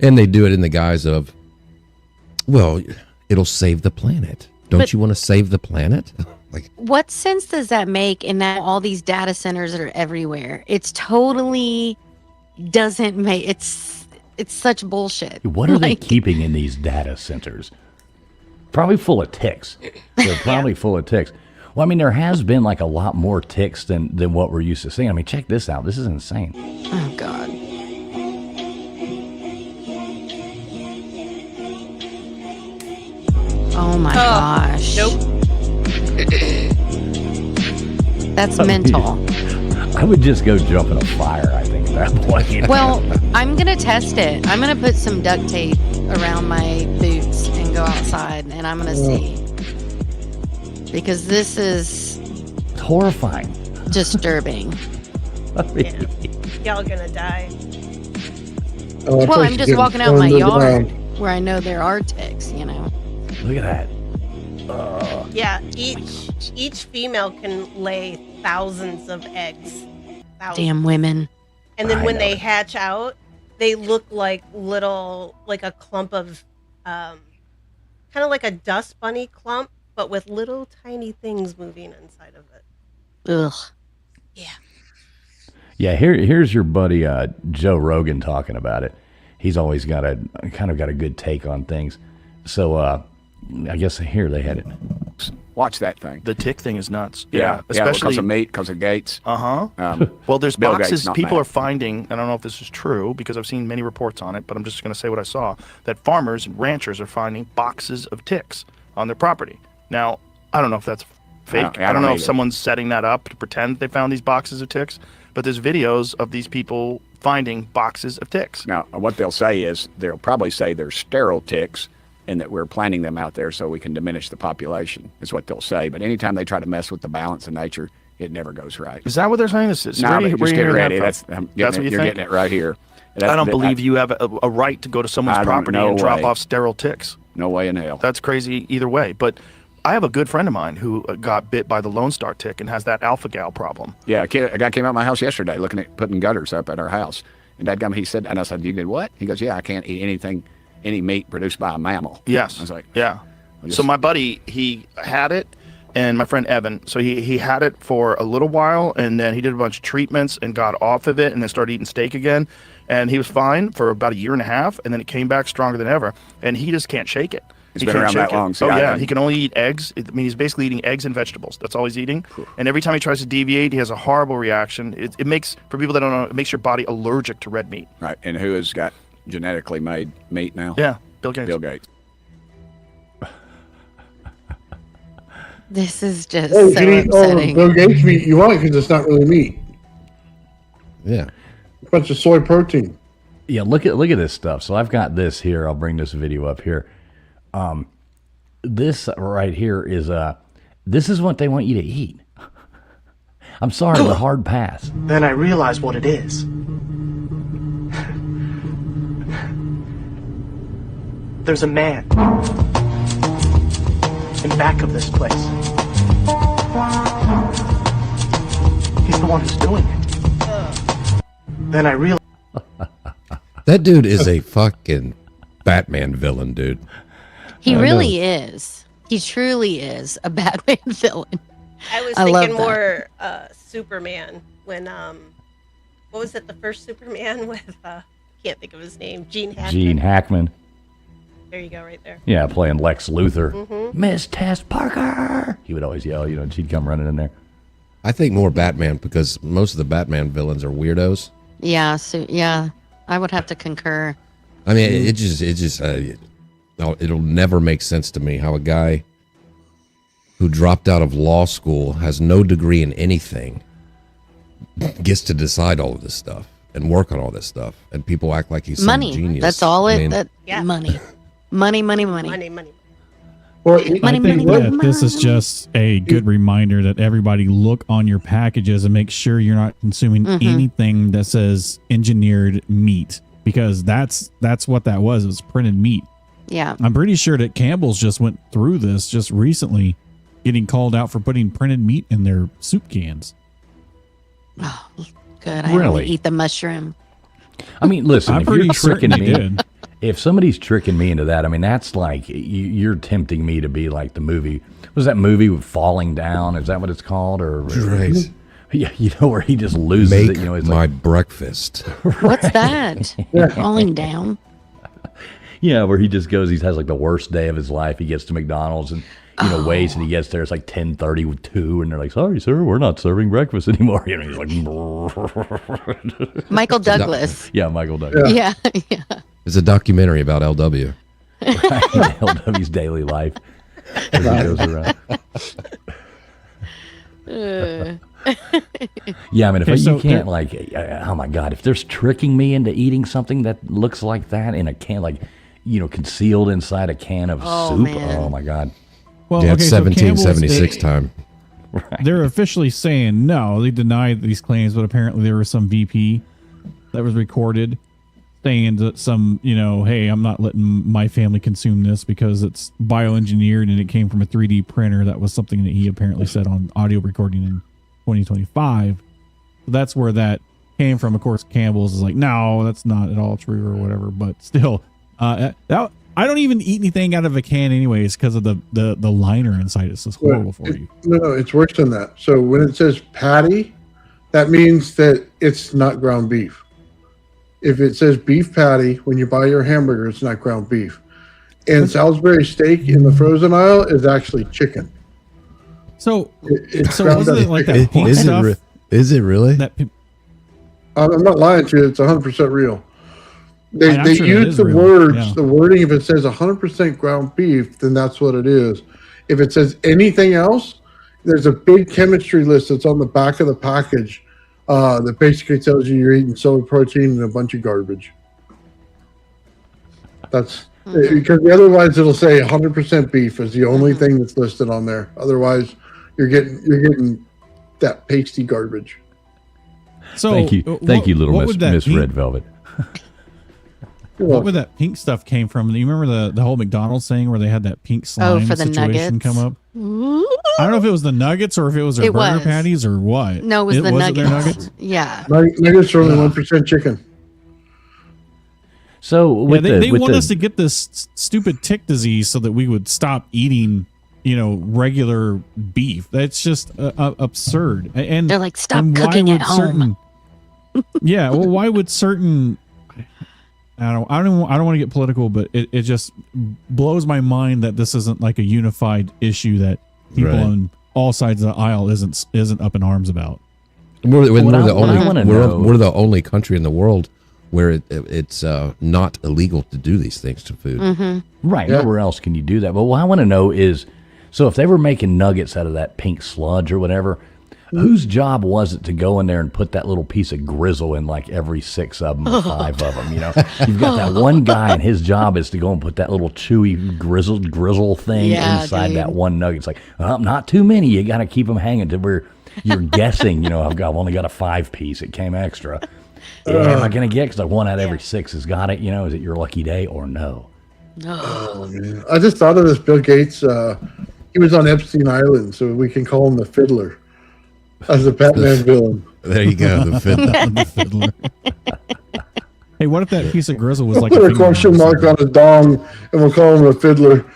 and they do it in the guise of, well, it'll save the planet. Don't you want to save the planet? Like, what sense does that make in that all these data centers are everywhere? It's totally doesn't make it's such bullshit. What are they keeping in these data centers? Probably full of ticks. They're probably full of ticks. Well, I mean, there has been like a lot more ticks than what we're used to seeing. I mean, check this out. This is insane. Oh, God. Oh, my gosh. Nope. That's mental. I would just go jump in a fire, I think, at that point. Well, I'm going to test it. I'm going to put some duct tape around my boots and go outside, and I'm going to see. Because this is... It's horrifying. Disturbing. Y'all gonna die. Well, I'm just walking out my yard where I know there are ticks, Look at that. Yeah, each female can lay thousands of eggs. Damn women. And then when they hatch out, they look like a clump of, kind of like a dust bunny clump, but with little tiny things moving inside of it. Ugh. Yeah. Yeah, here's your buddy Joe Rogan talking about it. He's always got a good take on things. So I guess here they had it. Watch that thing. The tick thing is nuts. Yeah, especially because of meat, because of Gates. Well, there's Bill boxes Gates, not people Matt. are finding. I don't know if this is true because I've seen many reports on it, but I'm just going to say what I saw. That farmers and ranchers are finding boxes of ticks on their property. Now, I don't know if that's fake. I don't know if someone's setting that up to pretend they found these boxes of ticks, but there's videos of these people finding boxes of ticks. Now, what they'll say is they'll probably say they're sterile ticks and that we're planting them out there so we can diminish the population, is what they'll say. But anytime they try to mess with the balance of nature, it never goes right. Is that what they're saying? This is No, but just get ready. That's what you're you're getting it right here. I don't believe you have a right to go to someone's property and drop off sterile ticks. No way in hell. That's crazy either way. But I have a good friend of mine who got bit by the Lone Star tick and has that alpha gal problem. Yeah, a guy came out of my house yesterday looking at putting gutters up at our house. And that guy, he said, and I said, you did what? He goes, yeah, I can't eat any meat produced by a mammal. Yes. I was like, yeah. So my buddy, he had it, and my friend Evan, so he had it for a little while, and then he did a bunch of treatments and got off of it and then started eating steak again. And he was fine for about a year and a half, and then it came back stronger than ever. And he just can't shake it. It's been around that long. So he can only eat eggs. I mean, he's basically eating eggs and vegetables. That's all he's eating. And every time he tries to deviate, he has a horrible reaction. It makes, for people that don't know, it makes your body allergic to red meat. Right. And who has got genetically made meat now? Yeah, Bill Gates. Bill Gates. This is just Oh, so you can eat all the upsetting. Bill Gates meat you want because it's not really meat. Yeah. A bunch of soy protein. Yeah, look at this stuff. So I've got this here. I'll bring this video up here. This right here is this is what they want you to eat. I'm sorry, the hard pass. Then I realize what it is. There's a man in back of this place. He's the one who's doing it. Then I realize That dude is a fucking Batman villain, dude. He really is. He truly is a Batman villain. I was I love thinking that. more Superman when what was it, the first Superman with can't think of his name, Gene Hackman. Gene Hackman. There you go, right there. Yeah, playing Lex Luthor. Mm-hmm. Miss Tess Parker. He would always yell, and she'd come running in there. I think more Batman because most of the Batman villains are weirdos. Yeah, so yeah, I would have to concur. I mean, it'll never make sense to me how a guy who dropped out of law school, has no degree in anything, gets to decide all of this stuff and work on all this stuff, and people act like he's some genius. That's all I mean, money. Money. Money. Well, I think that this is just a good reminder that everybody look on your packages and make sure you're not consuming anything that says engineered meat, because that's what that was. It was printed meat. Yeah. I'm pretty sure that Campbell's just went through this just recently, getting called out for putting printed meat in their soup cans. Oh, good. I Really? only eat the mushroom. I mean, listen, I'm if you're pretty tricking certain they me, did. if somebody's tricking me into that, I mean, that's like you're tempting me to be like the movie. Was that movie with Falling Down? Is that what it's called? Or Right. Yeah, where he just loses Make it. It's my like, breakfast. What's that? Falling down. yeah, where he just goes. He has like the worst day of his life. He gets to McDonald's and waits, and he gets there. It's like 10:30 with 2, and they're like, "Sorry, sir, we're not serving breakfast anymore." And he's like, Michael Douglas. yeah, Michael Douglas. Yeah. It's a documentary about LW. LW's daily life as he goes around. Yeah, I mean, if Okay, so you can't oh my God, if there's tricking me into eating something that looks like that in a can, concealed inside a can of soup, man. oh my God. Well, Yeah, it's so 1776 Campbell's, time. they're officially saying no. They denied these claims, but apparently there was some VP that was recorded saying that hey, I'm not letting my family consume this because it's bioengineered and it came from a 3D printer. That was something that he apparently said on audio recording in 2025. So that's where that came from. Of course, Campbell's is like, no, that's not at all true or whatever. But still, I don't even eat anything out of a can anyways because of the liner inside. It's just horrible for you. No, it's worse than that. So when it says patty, that means that it's not ground beef. If it says beef patty, when you buy your hamburger, it's not ground beef. And Salisbury steak in the frozen aisle is actually chicken. So, It's wasn't it like that pink Is stuff? Is it really? I'm not lying to you. It's 100% real. They I'm sure that use is the real, words, yeah. the wording. If it says 100% ground beef, then that's what it is. If it says anything else, there's a big chemistry list that's on the back of the package that basically tells you you're eating soy protein and a bunch of garbage. That's because otherwise it'll say 100% beef is the only thing that's listed on there. Otherwise, you're getting that pasty garbage. So thank you, little what Miss would that pink- Red Velvet. What would that pink stuff came from? Do you remember the whole McDonald's thing where they had that pink slime for the situation nuggets. come up? I don't know if it was the nuggets or if it was their It burger was. patties or what. No, it was the wasn't their nuggets. Yeah. Nuggets are only 1% chicken. So Yeah, they want us to get this stupid tick disease so that we would stop eating, regular beef. That's just absurd. And They're like, stop and why cooking would at home. Yeah, well, why would certain? I don't want to get political, but it just blows my mind that this isn't like a unified issue that people Right. on all sides of the aisle isn't up in arms about. We're know- the only country in the world where it's not illegal to do these things to food. Right. Yeah. Nowhere else can you do that. But what I want to know is, so if they were making nuggets out of that pink sludge or whatever, whose job was it to go in there and put that little piece of grizzle in like every 6 of them or 5 of them? You've got that one guy and his job is to go and put that little chewy grizzle thing inside that one nugget. It's like, not too many. You got to keep them hanging to where you're guessing, I've only got a 5-piece. It came extra. Am I going to get it? Because like 1 out of every 6 has got it. Is it your lucky day or no? Oh, man. I just thought of this. Bill Gates, he was on Epstein Island, so we can call him the Fiddler as a Batman villain. There you go, the fiddler. The fiddler. Hey, what if that piece of grizzle was We'll like put a fingernail or question mark something? on his dong, and we'll call him a Fiddler.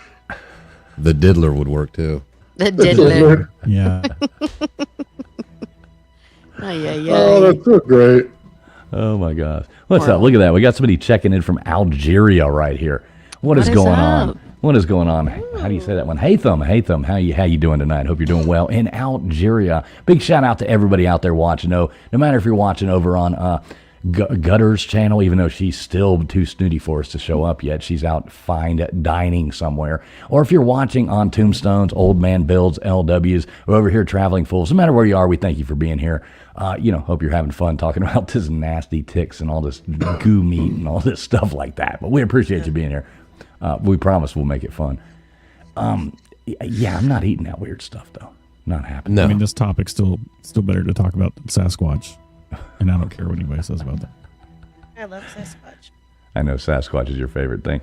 The diddler would work too. The diddler. Yeah. Oh, that's so great. Oh my gosh. What's up? Look at that. We got somebody checking in from Algeria right here. What is going on? What is going on? How do you say that one? Haytham. How you doing tonight? Hope you're doing well in Algeria. Big shout out to everybody out there watching. No matter if you're watching over on Gutter's channel, even though she's still too snooty for us to show up yet. She's out fine dining somewhere. Or if you're watching on Tombstones, Old Man Builds, LWs, or over here Traveling Fools, no matter where you are, we thank you for being here. Hope you're having fun talking about this nasty ticks and all this goo meat and all this stuff like that. But we appreciate you being here. We promise we'll make it fun. Yeah, I'm not eating that weird stuff though. Not happening. No. I mean, this topic's still better to talk about than Sasquatch, and I don't care what anybody says about that. I love Sasquatch. I know Sasquatch is your favorite thing.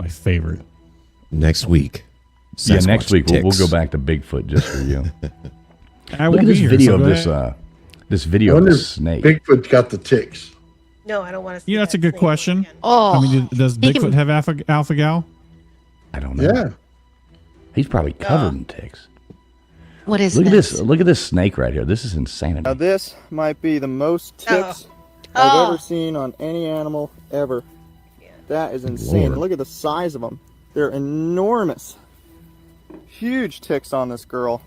My favorite. Next week. Yeah, next week we'll ticks. go back to Bigfoot just for you. I Look won't at this be here, video so of go this ahead. this I video of wonder this if snake. Bigfoot's got the ticks. No, I don't want to see Yeah, that's a that good snake question. again. Oh, I mean, does he Bigfoot can- have alpha gal? I don't know. Yeah. He's probably covered in ticks. what is Look at this? this. Look at this snake right here. This is insanity. Now this might be the most ticks Oh. I've ever seen on any animal ever. That is insane. Lord. Look at the size of them. They're enormous. Huge ticks on this girl.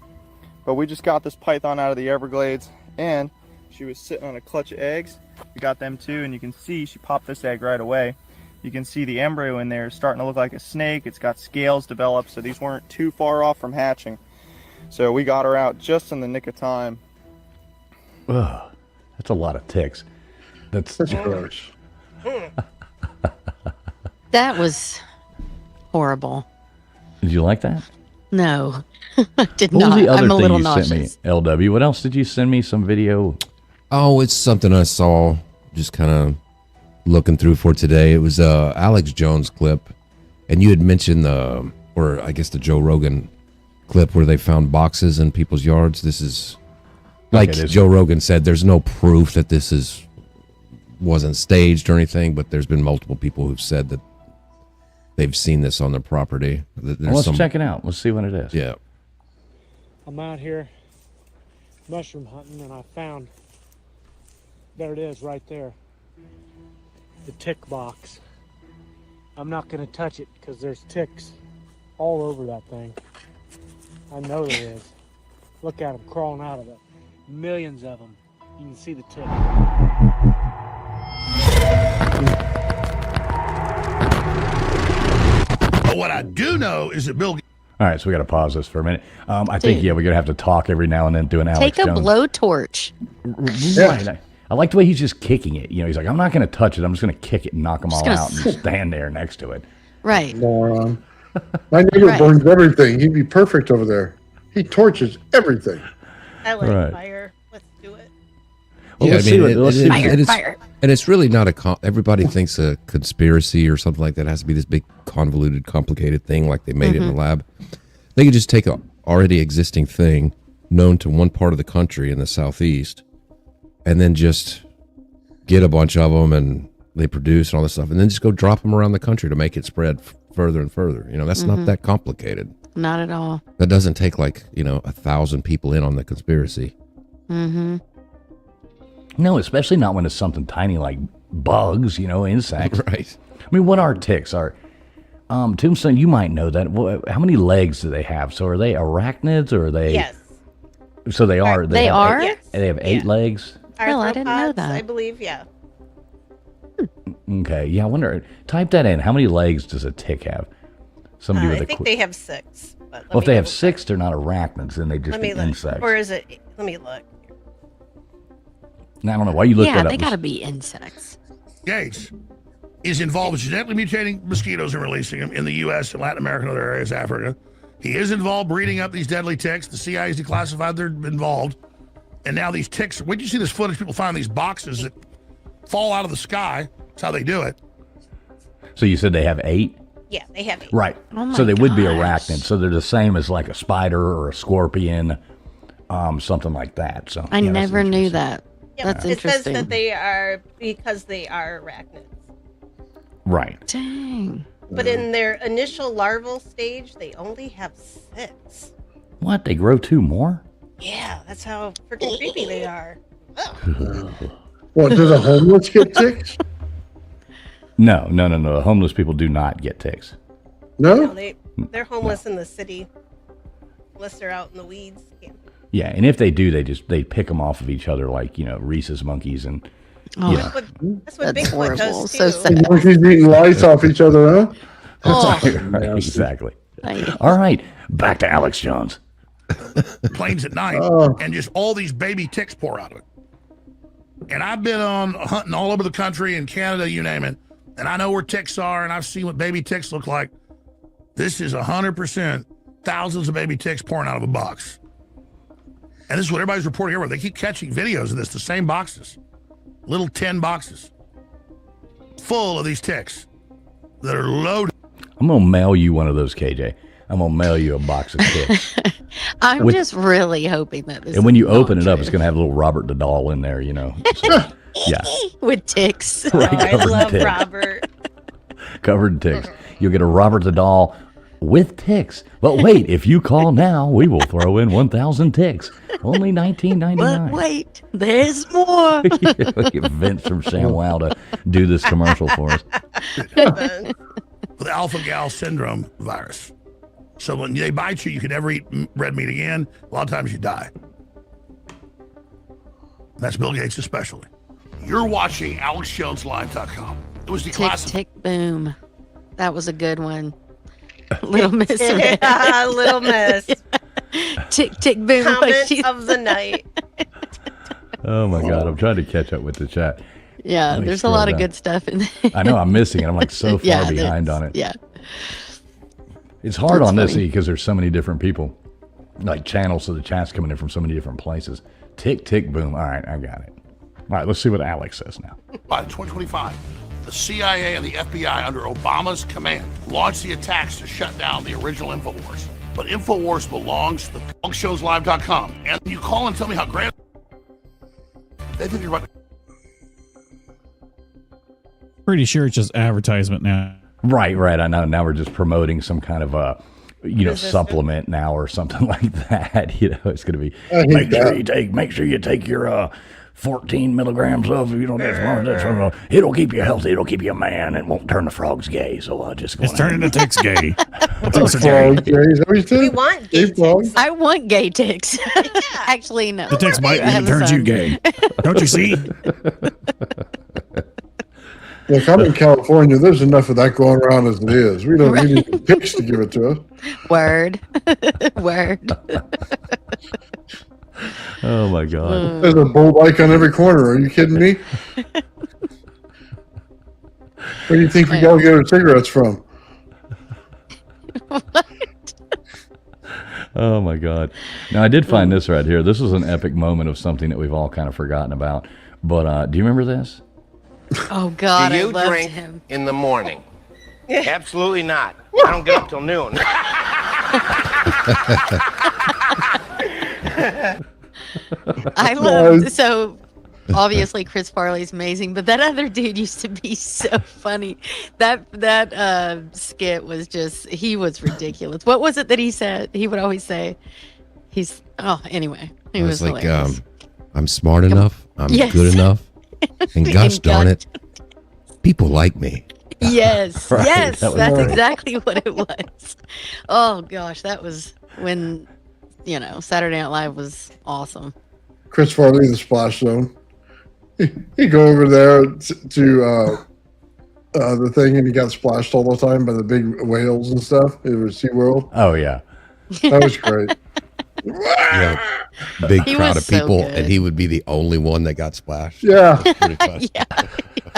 But we just got this python out of the Everglades and she was sitting on a clutch of eggs. We got them too, and you can see she popped this egg right away. You can see the embryo in there is starting to look like a snake. It's got scales developed, so these weren't too far off from hatching. So we got her out just in the nick of time. Ugh, that's a lot of ticks. That's gross. That was horrible. Did you like that? No, I did What not. was the other I'm a thing little you nauseous. sent me, LW? What else did you send me? Some video? Oh, it's something I saw just kind of looking through for today. It was Alex Jones clip, and you had mentioned or I guess the Joe Rogan clip where they found boxes in people's yards. This is like Okay, Joe Rogan said. There's no proof that this wasn't staged or anything, but there's been multiple people who've said that they've seen this on their property. Well, let's check it out. Let's see what it is. Yeah. I'm out here mushroom hunting and I found, there it is right there, the tick box. I'm not going to touch it because there's ticks all over that thing. I know there is. Look at them crawling out of it. Millions of them. You can see the tick. But what I do know is that Bill. All right, so we got to pause this for a minute. I think, we're going to have to talk every now and then doing Alex Take a Jones. blowtorch. Right. I like the way he's just kicking it. He's like, I'm not going to touch it. I'm just going to kick it and knock them all out and stand there next to it. Right. Moron. My neighbor burns everything. He'd be perfect over there. He torches everything. I like fire. Let's do it. Well, Yeah, let's I see mean, what- let's see what- it is, Fire. and it's really not everybody thinks a conspiracy or something like that has to be this big, convoluted, complicated thing like they made it in the lab. They could just take a already existing thing known to one part of the country in the southeast, and then just get a bunch of them and they produce and all this stuff, and then just go drop them around the country to make it spread further and further. That's not that complicated. Not at all. That doesn't take 1,000 people in on the conspiracy. Mm-hmm. No, especially not when it's something tiny like bugs, insects. Right. I mean, what are ticks? Tombstone, you might know that. How many legs do they have? So are they arachnids or are they? Yes. So they are. They have are? Eight, they have 8 legs. Well, I didn't know Arthropods, that. I believe, yeah. Okay. Yeah, I wonder. Type that in. How many legs does a tick have? Somebody with I a think quick. they have 6. But Well, if they have 6, they're not arachnids. Then they just let be me look. insects. Or is it? Let me look. Now, I don't know why you looked Yeah, that up. they got to be insects. Gates is involved with genetically mutating mosquitoes and releasing them in the U.S. and Latin America and other areas, Africa. He is involved breeding up these deadly ticks. The CIA has declassified they're involved. And now these ticks, wait till you see this footage, people find these boxes that fall out of the sky. That's how they do it. So you said they have 8? Yeah, they have 8. Right. Oh my So they would be gosh. arachnids. So they're the same as like a spider or a scorpion, something like that. So I yeah, that's never knew interesting. that. Yep. That's it interesting. says that they are because they are arachnids. Right. Dang. But in their initial larval stage, they only have 6. What? They grow 2 more? Yeah, that's how freaking creepy they are. What, does a homeless get ticks? No. Homeless people do not get ticks. No, No? they're homeless in the city, unless they're out in the weeds. Yeah. Yeah, and if they do, they pick them off of each other like rhesus monkeys and Oh, That's what That's Bigfoot horrible. does too. So sad. Monkeys eating lice off each other, huh? Oh, right, exactly. I- All right, back to Alex Jones. Planes at night, and just all these baby ticks pour out of it. And I've been on hunting all over the country in Canada, you name it, and I know where ticks are, and I've seen what baby ticks look like. This is 100% thousands of baby ticks pouring out of a box. And this is what everybody's reporting everywhere. They keep catching videos of this, the same boxes, little 10 boxes full of these ticks that are loaded. I'm gonna mail you one of those, KJ. I'm gonna mail you a box of ticks. I'm just really hoping that this And when is you not open it up, true. it's gonna have a little Robert the Doll in there, So, yeah, with ticks. Oh, I covered in love ticks. Robert. Covered in ticks. You'll get a Robert the Doll with ticks. But wait, if you call now, we will throw in 1,000 ticks. Only $19.99. But wait, there's more. Vince from ShamWow to do this commercial for us. The alpha-gal syndrome virus. So when they bite you, you can never eat red meat again. A lot of times you die. That's Bill Gates' specialty. You're watching AlexJonesLive.com. It was Tick, declassified. tick, boom. That was a good one. Little Miss. Yeah, Little Miss. Tick, tick, boom. like Comment she- of the night. Oh my God, I'm trying to catch up with the chat. Yeah, Let me there's a scroll lot of down. good stuff in there. I know I'm missing it. I'm like so far Yeah, behind there's- on it. Yeah. It's hard That's on this funny. because there's so many different people, like channels, so the chat's coming in from so many different places. Tick, tick, boom. All right, I got it. All right, let's see what Alex says now. By 2025, the CIA and the FBI under Obama's command launched the attacks to shut down the original InfoWars. But InfoWars belongs to the AlexJonesLive.com. And you call and tell me how great they think you're about to. Pretty sure it's just advertisement now. Right. I know. Now we're just promoting some kind of supplement now or something like that. It's going to be I hate make that. sure you take your 14 milligrams of, it'll keep you healthy, it'll keep you a man, and won't turn the frogs gay. So just It's turning the ticks gay. Ticks are gay. We want gay ticks. I want gay ticks. Actually, no. The ticks bite I you have and a turns you son. gay. Don't you see? Look, I'm in California. There's enough of that going around as it is. We don't need any ticks to give it to us. Word. Word. Oh my God. There's a bull bike on every corner. Are you kidding me? Where do you think we go get our cigarettes from? Oh my God. Now I did find this right here. This was an epic moment of something that we've all kind of forgotten about. But do you remember this? Oh God, Do I you loved drink him. in the morning? Absolutely not. I don't get up till noon. I loved so. Obviously, Chris Farley's amazing, but that other dude used to be so funny. That skit was he was ridiculous. What was it that he said? He would always say, anyway, he was like, hilarious. I'm smart enough, I'm Yes. good enough, and gosh And darn God- it, people like me. Yes, Right, yes, that was that's great. exactly what it was. Oh gosh, that was when Saturday Night Live was awesome. Chris Farley, the Splash Zone. He'd go over there to the thing, and he got splashed all the time by the big whales and stuff. It was SeaWorld. Oh yeah. That was great. Yeah, big He crowd was of so people, good. and he would be the only one that got splashed. Yeah. That's pretty fun.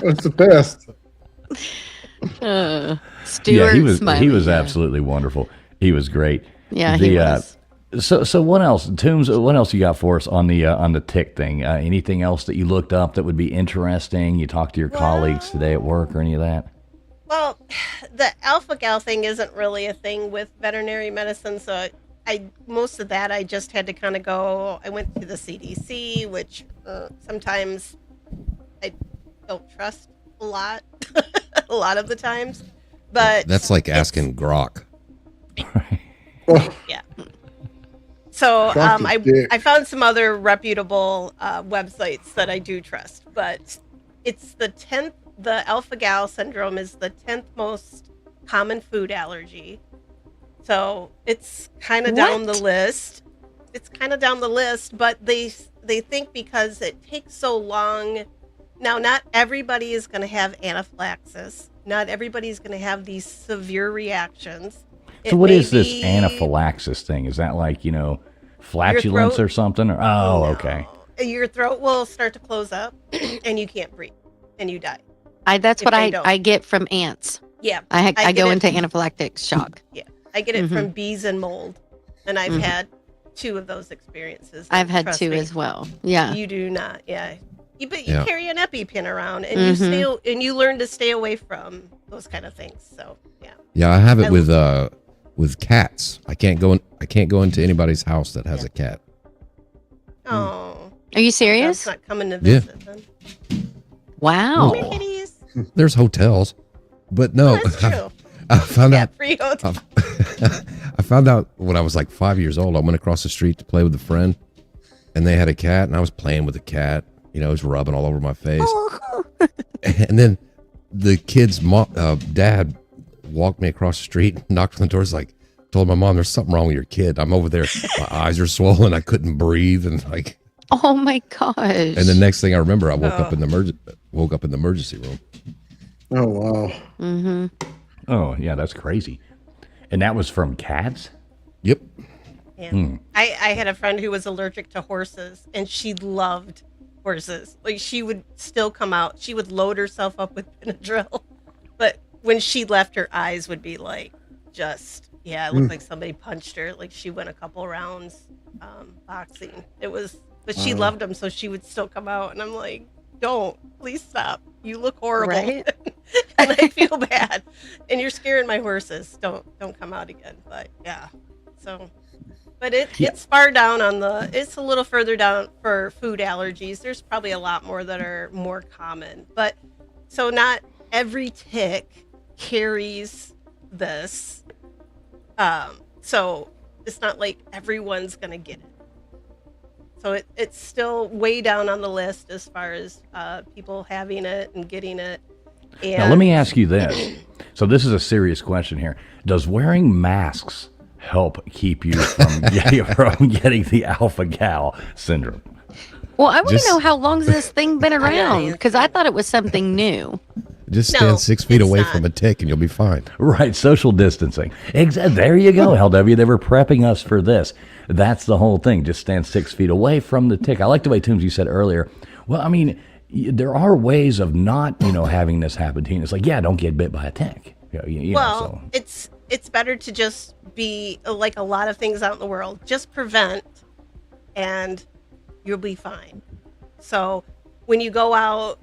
That's the best. Stuart Yeah, he was Smiley, yeah. absolutely wonderful. He was great. Yeah, he was. So what else, Toombs? What else you got for us on the tick thing? Anything else that you looked up that would be interesting? You talked to your colleagues today at work or any of that? Well, the alpha gal thing isn't really a thing with veterinary medicine, so most of that I just had to kind of go. I went to the CDC, which sometimes I don't trust a lot, a lot of the times. But That's like asking Grok. yeah. So Trust his dick. I found some other reputable websites that I do trust, but it's the 10th. The alpha-gal syndrome is the 10th most common food allergy. So it's kind of down the list. It's kind of down the list, but they think because it takes so long. Now, not everybody is going to have anaphylaxis. Not everybody is going to have these severe reactions. So what is this anaphylaxis thing? Is that like, flatulence throat? or something? Or, oh, okay. Your throat will start to close up, and you can't breathe, and you die. That's if what they don't. I get from ants. Yeah, I I go get it- into anaphylactic shock. Yeah, I get it Mhm. from bees and mold, and I've Mhm. had 2 of those experiences. I've had Trust 2 me. as well. Yeah. You do not. Yeah. But you Yeah. carry an EpiPen around, and Mhm. you learn to stay away from those kind of things. So yeah. Yeah, I have it with cats. I can't go into anybody's house that has a cat. Oh. Are you serious? That's not coming to Yeah. visit then. Wow. Come here, kitties. There's hotels, but no. That's true. I found out. Free hotel. I found out when I was like 5 years old. I went across the street to play with a friend, and they had a cat, and I was playing with the cat. It was rubbing all over my face. And then the kid's dad walked me across the street, knocked on the door, told my mom, "There's something wrong with your kid." I'm over there, my eyes are swollen, I couldn't breathe, and Oh my gosh. and the next thing I remember, I woke up in the emergency room. Oh wow. Mm-hmm. Oh yeah, that's crazy. And that was from cats? Yep. Yeah. I had a friend who was allergic to horses, and she loved horses. Like, she would still come out. She would load herself up with Benadryl, but when she left, her eyes would be like, it looked like somebody punched her. Like, she went a couple rounds boxing. But she loved them, so she would still come out, and I'm like, don't, please stop. You look horrible. Right? And I feel bad. And you're scaring my horses. Don't come out again. But yeah. So, but it's far down it's a little further down for food allergies. There's probably a lot more that are more common. But so not every tick carries this. So it's not like everyone's going to get it. So it's still way down on the list as far as people having it and getting it. And now, let me ask you this. So this is a serious question here. Does wearing masks help keep you from getting the alpha-gal syndrome? Well, I want to know how long's this thing been around? Because I thought it was something new. Just stand 6 feet away from a tick and you'll be fine. Right, social distancing. There you go, LW. They were prepping us for this. That's the whole thing. Just stand 6 feet away from the tick. I like the way, Toombs, you said earlier. Well, I mean, there are ways of not, having this happen to you. It's like, yeah, don't get bit by a tick. It's better to just be like a lot of things out in the world. Just prevent, and you'll be fine. So when you go out,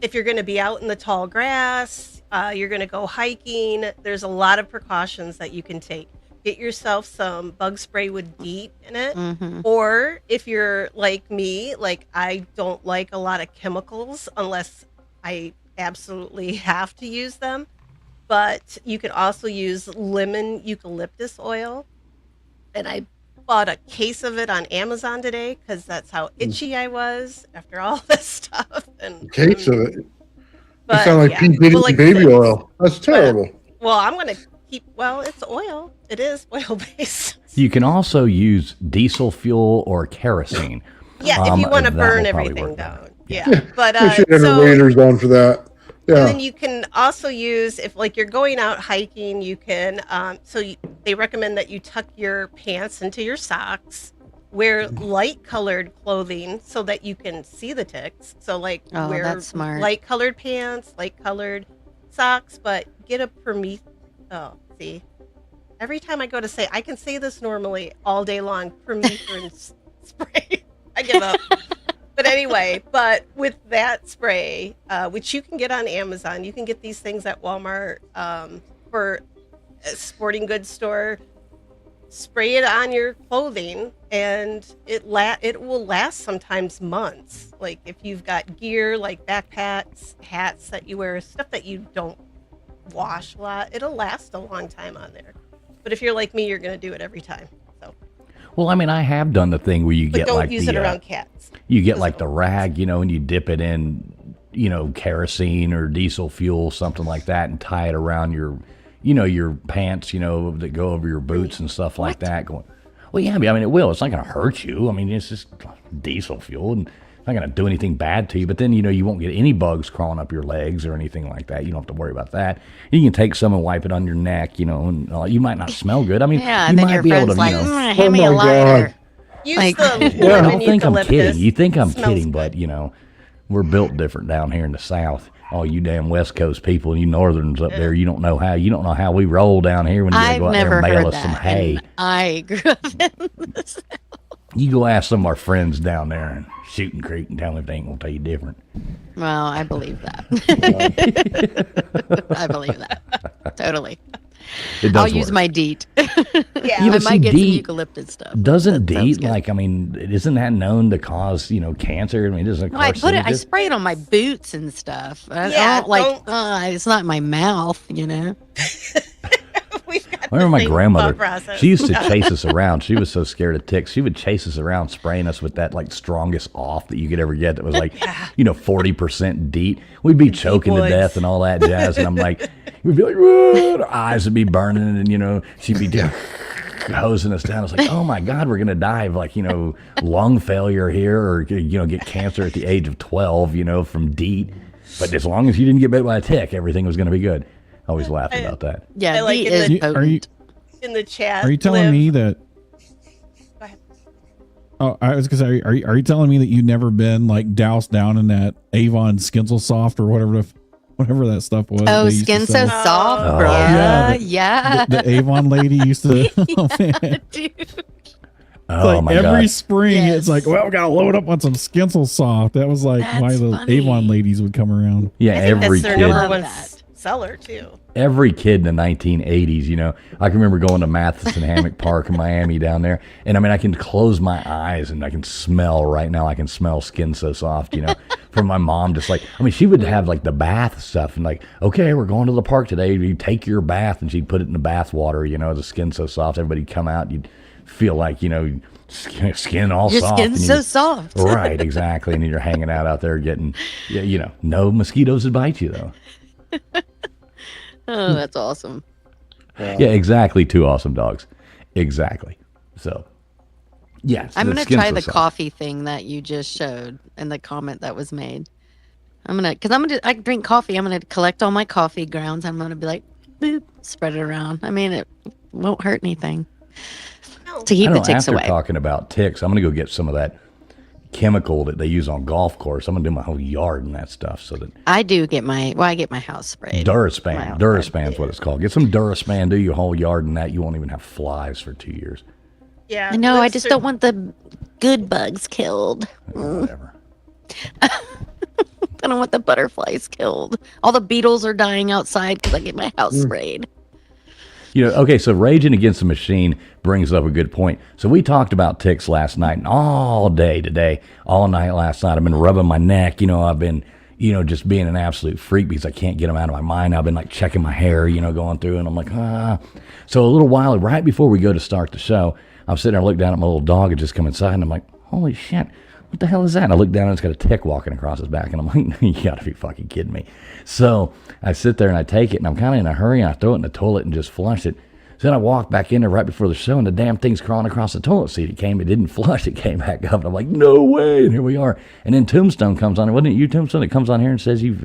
if you're going to be out in the tall grass, you're going to go hiking, there's a lot of precautions that you can take. Get yourself some bug spray with DEET in it. Mm-hmm. Or if you're like me, like I don't like a lot of chemicals unless I absolutely have to use them. But you can also use lemon eucalyptus oil. And I bought a case of it on Amazon today because that's how itchy I was after all this stuff. And Case of it. But, You sound like Pete Diddy baby oil. That's terrible. Well, I'm going to it's oil. It is oil based. You can also use diesel fuel or kerosene. Yeah, if you want to that burn will probably everything work down. better. Yeah. But We should have waders on for that. Yeah. And then you can also use, if like you're going out hiking, you can, they recommend that you tuck your pants into your socks, wear light colored clothing so that you can see the ticks. So wear that's smart. light colored pants, light colored socks, but get a every time I go to say, I can say this normally all day long, permethrin spray. I give up. But anyway, with that spray, which you can get on Amazon, you can get these things at Walmart for a sporting goods store. Spray it on your clothing, and it will last sometimes months. Like if you've got gear like backpacks, hats that you wear, stuff that you don't wash a lot, it'll last a long time on there. But if you're like me, you're going to do it every time. So. Well, I mean, I have done the thing where you But get don't like use it around cats. You get like the rag, and you dip it in, kerosene or diesel fuel, something like that, and tie it around your, your pants, that go over your boots and stuff like that. Going, well, yeah, I mean, it will. It's not going to hurt you. I mean, it's just diesel fuel, and it's not going to do anything bad to you. But then, you won't get any bugs crawling up your legs or anything like that. You don't have to worry about that. You can take some and wipe it on your neck, and you might not smell good. I mean, Yeah, you and then might your be able to, friend's like, hand me a lighter. Use Like- the Yeah, lemon don't think I'm eucalyptus. kidding. You think I'm Smells kidding, but we're built different down here in the South. All you damn West Coast people and you Northerns up there, you don't know how we roll down here when you gotta I've go out there never and bail heard us some that. hay. And I grew up in this. You go ask some of our friends down there in Shooting Creek and tell them if they ain't gonna tell you different. Well, I believe that. I believe that. Totally. It does I'll use work. my DEET. Yeah, I but see, might get some DEET eucalyptus stuff. Doesn't That sounds DEET good. isn't that known to cause cancer? I mean, isn't it No, I carcinogen? spray it on my boots and stuff. I Yeah, don't it's not in my mouth, I remember my same grandmother. thought process. She used to chase us around. She was so scared of ticks. She would chase us around, spraying us with that strongest off that you could ever get. That was 40% DEET. We'd be choking to woods. death and all that jazz. And I'm like, we'd be like, "Whoa," our eyes would be burning, and she'd be hosing us down. I was like, oh my God, we're gonna die of lung failure here, or get cancer at the age of 12, from DEET. But as long as you didn't get bit by a tick, everything was gonna be good. I always laugh about that. Yeah, I like DEET in is the- potent. In the chat. Are you telling me that? Go ahead. Oh, I was gonna say, are you telling me that you've never been doused down in that Avon Skinsel Soft or whatever that stuff was? Oh, they used to skin so sell? soft, bro. Yeah, Yeah. The Avon lady used to. Oh man. Dude. Oh my every God. spring, it's like, well, we gotta load up on some Skinsel Soft. That was why That's the funny. Avon ladies would come around. Yeah, I think every that's their kid. number one seller too. Every kid in the 1980s, I can remember going to Matheson Hammock Park in Miami down there. And I mean, I can close my eyes and I can smell right now. I can smell Skin So Soft, from my mom. Just she would have the bath stuff and okay, we're going to the park today. You take your bath, and she'd put it in the bath water, the Skin So Soft. Everybody'd come out. You'd feel skin all Your soft. skin's so soft. Right, exactly. And you're hanging out there getting, no mosquitoes would bite you though. Oh, that's awesome. Yeah, exactly. Two awesome dogs. Exactly. So, yes. I'm going to try the coffee thing that you just showed and the comment that was made. I drink coffee. I'm going to collect all my coffee grounds. I'm going to be like, boop, spread it around. I mean, it won't hurt anything to keep the ticks away. After talking about ticks, I'm going to go get some of that chemical that they use on golf course. I'm going to do my whole yard and that stuff so that I get my house sprayed. Duraspan. Duraspan is what it's called. Get some Duraspan, do your whole yard and that. You won't even have flies for 2 years. Yeah. I know. I just don't want the good bugs killed. Whatever. I don't want the butterflies killed. All the beetles are dying outside because I get my house sprayed. Okay, so raging against the machine brings up a good point. So we talked about ticks last night and all day today, all night last night. I've been rubbing my neck. I've been, just being an absolute freak because I can't get them out of my mind. I've been like checking my hair, going through, and I'm like, ah. So a little while, right before we go to start the show, I'm sitting there, looking down at my little dog had just come inside, and I'm like, holy shit. What the hell is that? And I look down and it's got a tick walking across his back. And I'm like, you gotta be fucking kidding me. So I sit there and I take it and I'm kind of in a hurry and I throw it in the toilet and just flush it. So then I walk back in there right before the show and the damn thing's crawling across the toilet seat. It didn't flush. It came back up. And I'm like, no way. And here we are. And then Tombstone comes on. Wasn't it you, Tombstone, that comes on here and says you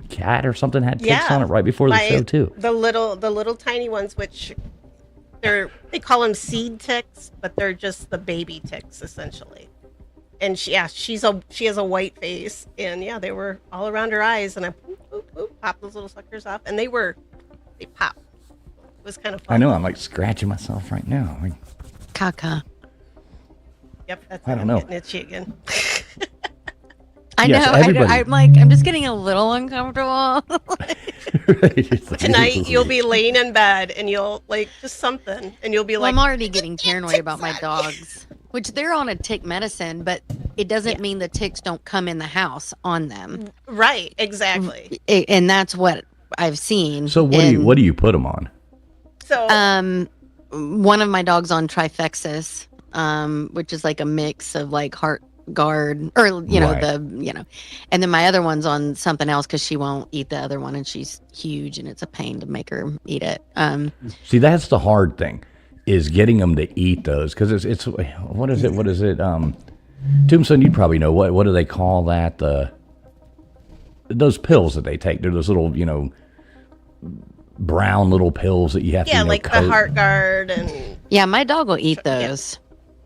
cat or something had ticks on it right before the show too? The little tiny ones, which they call them seed ticks, but they're just the baby ticks essentially. And she has a white face, and they were all around her eyes, and I popped those little suckers off, and they popped. It was kind of fun. I know, I'm like scratching myself right now. Caca. Yep, that's I don't know. Getting itchy again. I know. I'm just getting a little uncomfortable. Tonight you'll be laying in bed and you'll just something, and you'll be like, I'm already getting paranoid about my dogs. Which they're on a tick medicine, but it doesn't mean the ticks don't come in the house on them. Right, exactly. And that's what I've seen. So what do you put them on? So one of my dogs on Trifexis, which is like a mix of like Heart Guard or and then my other one's on something else because she won't eat the other one and she's huge and it's a pain to make her eat it. See, that's the hard thing. Is getting them to eat those because it's what is it? Tombstone, you probably know what do they call that? Those pills that they take. They're those little brown little pills that you have to like coat. the Heart Guard and my dog will eat those.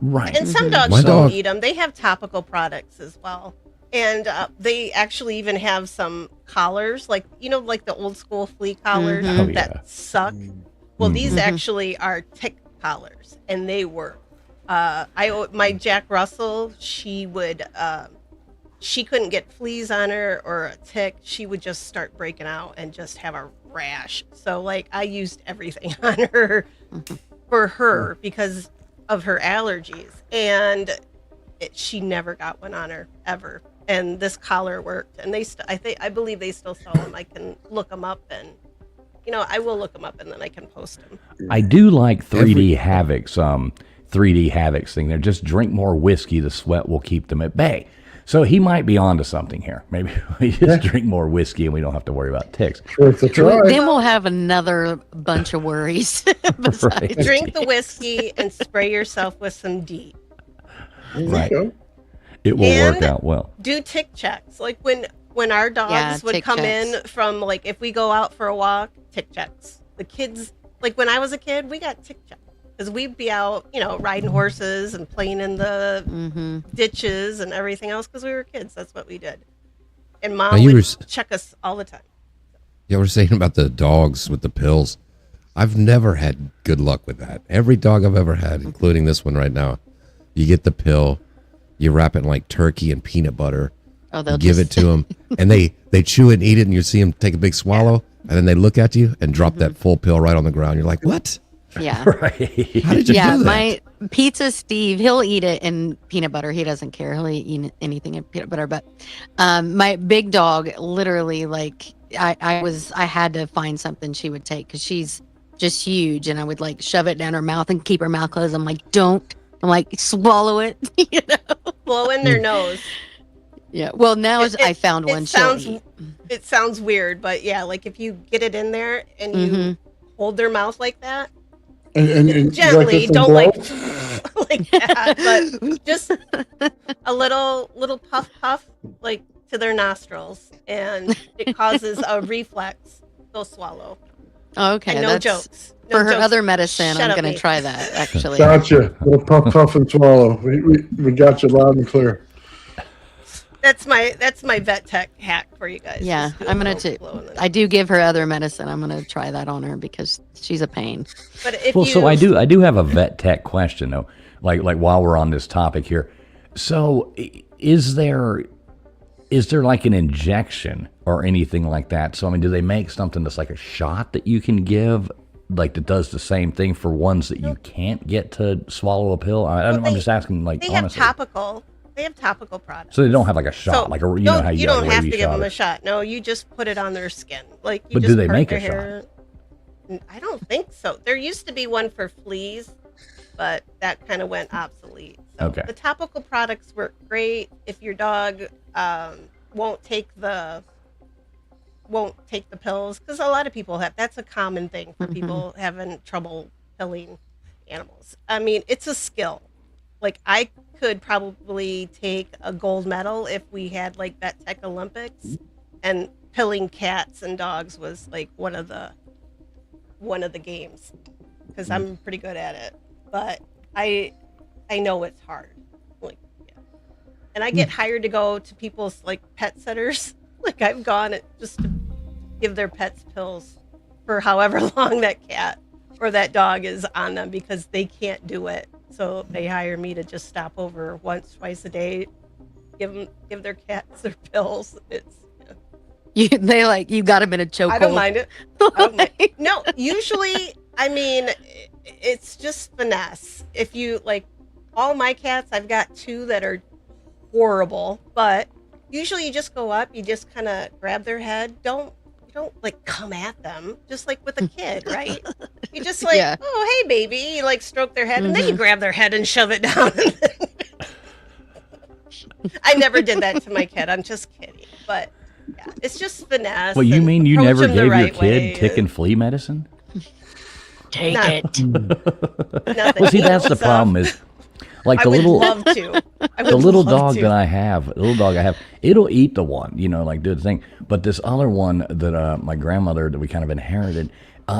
Right, and some dogs don't eat them. They have topical products as well, and they actually even have some collars like the old school flea collars that suck. Well, these actually are tick collars, and they work. My Jack Russell, she couldn't get fleas on her or a tick. She would just start breaking out and just have a rash. So I used everything on her for her because of her allergies, and she never got one on her ever. And this collar worked, and I believe they still sell them. I can look them up and. I will look them up and then I can post them. I do like 3D Havoc's 3D Havoc's thing. They're just drink more whiskey. The sweat will keep them at bay. So he might be onto something here. Maybe we just drink more whiskey and we don't have to worry about ticks. Then we'll have another bunch of worries. Right. Drink the whiskey and spray yourself with some DEET. Right. It will work out well. Do tick checks. Like when our dogs would come in from if we go out for a walk, tick checks. The kids, when I was a kid, we got tick checks because we'd be out, riding horses and playing in the ditches and everything else because we were kids. That's what we did. And Mom would check us all the time. Yeah, we're saying about the dogs with the pills. I've never had good luck with that. Every dog I've ever had, including this one right now, you get the pill, you wrap it in like turkey and peanut butter, they'll give it to them, and they chew it and eat it, and you see them take a big swallow, and then they look at you and drop that full pill right on the ground. You're like, what? Yeah. Right. How did you do that? My pizza Steve, he'll eat it in peanut butter. He doesn't care. He'll eat anything in peanut butter. But my big dog, literally, I had to find something she would take because she's just huge, and I would shove it down her mouth and keep her mouth closed. I'm like, don't I'm like, swallow it. You know? Blow in their nose. Yeah. Well, now I found one. It sounds weird, but yeah, like if you get it in there and you hold their mouth like that, and gently, some don't blow? like that, but just a little puff, like to their nostrils, and it causes a reflex. They'll swallow. Okay, and no jokes. No For her jokes. other medicine, Shut I'm up, going to Nate. try that, actually. Gotcha. Little puff and swallow. We got you loud and clear. That's my vet tech hack for you guys. Yeah, Just do a I'm going little to. blow in the I do give her other medicine. I'm going to try that on her because she's a pain. But if Well, so I do have a vet tech question though. Like while we're on this topic here, so is there like an injection or anything like that? So I mean, do they make something that's like a shot that you can give, like that does the same thing for ones that you can't get to swallow a pill? I'm just asking, like they have honestly. topical. They have topical products. So they don't have like a shot, like you know how you don't have have a to give them shot. a shot. No, you just put it on their skin. Like, you But just do they part make their a hair. I don't think so. There used to be one for fleas, but that kind of went obsolete. So Okay. the topical products work great if your dog won't take the pills, because a lot of people have. That's a common thing for people having trouble pilling animals. I mean, it's a skill. Like, I could probably take a gold medal if we had like Vet Tech Olympics, and pilling cats and dogs was like one of the games, because I'm pretty good at it. But I know it's hard. Like, yeah. And I get hired to go to people's like pet sitters. Like, I've gone just to give their pets pills for however long that cat or that dog is on them, because they can't do it. So they hire me to just stop over once, twice a day, give their cats their pills. It's You got them in a chokehold. I don't mind it. I don't mind. No, usually, I mean, it's just finesse. If you like, all my cats, I've got 2 that are horrible, but usually you just go up, you just kind of grab their head. You don't like come at them, just like with a kid, right? You just like, oh, hey, baby. You like stroke their head, and then you grab their head and shove it down. I never did that to my kid. I'm just kidding. But yeah, it's just finesse. Well, you and mean you approach never them the gave right your kid way. tick and flea medicine? Take it. Well, see, that's the problem is, like I the would little love to. I would the little love dog to. that I have, it'll eat the one, like do the thing. But this other one that my grandmother that we kind of inherited,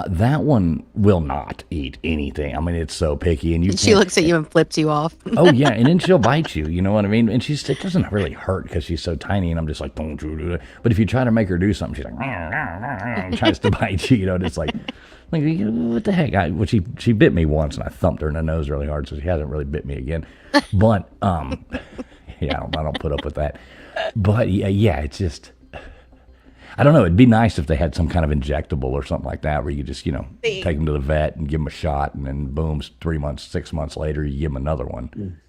that one will not eat anything. I mean, it's so picky, and She looks at you and flips you off. Oh yeah, and then she'll bite you. You know what I mean? And it doesn't really hurt because she's so tiny, and I'm just like, don't you do that. But if you try to make her do something, she's like, and tries to bite you. And it's like what the heck? She bit me once, and I thumped her in the nose really hard, so she hasn't really bit me again. But yeah, I don't put up with that. But yeah, it's just. I don't know. It'd be nice if they had some kind of injectable or something like that, where you just, take them to the vet and give them a shot, and then boom, 3 months, 6 months later, you give them another one.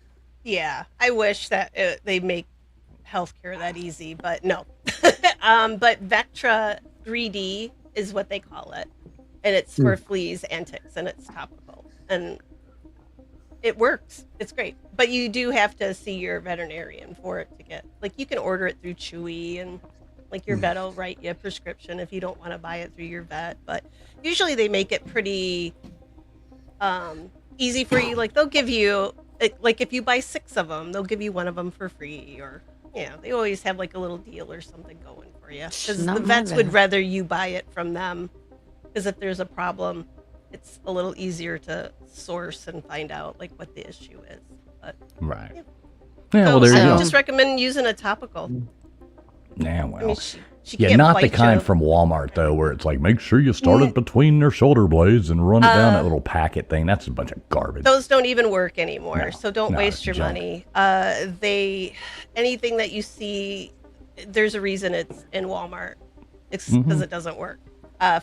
Yeah, I wish that they make healthcare that easy, but no. But Vectra 3D is what they call it, and it's for fleas and ticks, and it's topical, and it works. It's great, but you do have to see your veterinarian for it to get. Like, you can order it through Chewy, and like your vet will write you a prescription if you don't want to buy it through your vet. But usually they make it pretty easy for you. Like, they'll give you, like, if you buy 6 of them, they'll give you 1 of them for free. Or, they always have like a little deal or something going for you. Because the vets would rather you buy it from them. Because if there's a problem, it's a little easier to source and find out like what the issue is. But, right. Yeah, well, there you I go. just recommend using a topical. Yeah, well. I mean, she Yeah, can't not the bite kind you. from Walmart, though, where it's like, make sure you start it between their shoulder blades and run it down that little packet thing. That's a bunch of garbage. Those don't even work anymore, No, so don't no, waste your junk. money. Anything that you see, there's a reason it's in Walmart. It's because it doesn't work.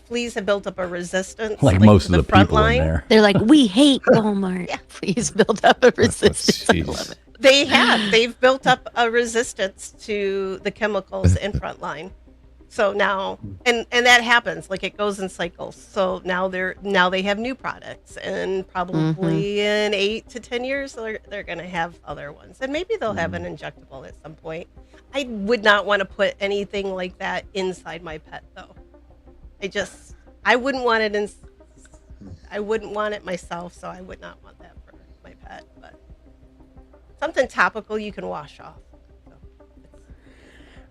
Fleas have built up a resistance, Like most to of the front people in line. there. They're like, we hate Walmart. Please build up a resistance. I love it. They've built up a resistance to the chemicals in front line. So now, and that happens, like it goes in cycles. So now they have new products, and probably in 8 to 10 years they're going to have other ones, and maybe they'll have an injectable at some point. I would not want to put anything like that inside my pet, though. I wouldn't want it in. I wouldn't want it myself, so I would not want that for my pet. But something topical you can wash off.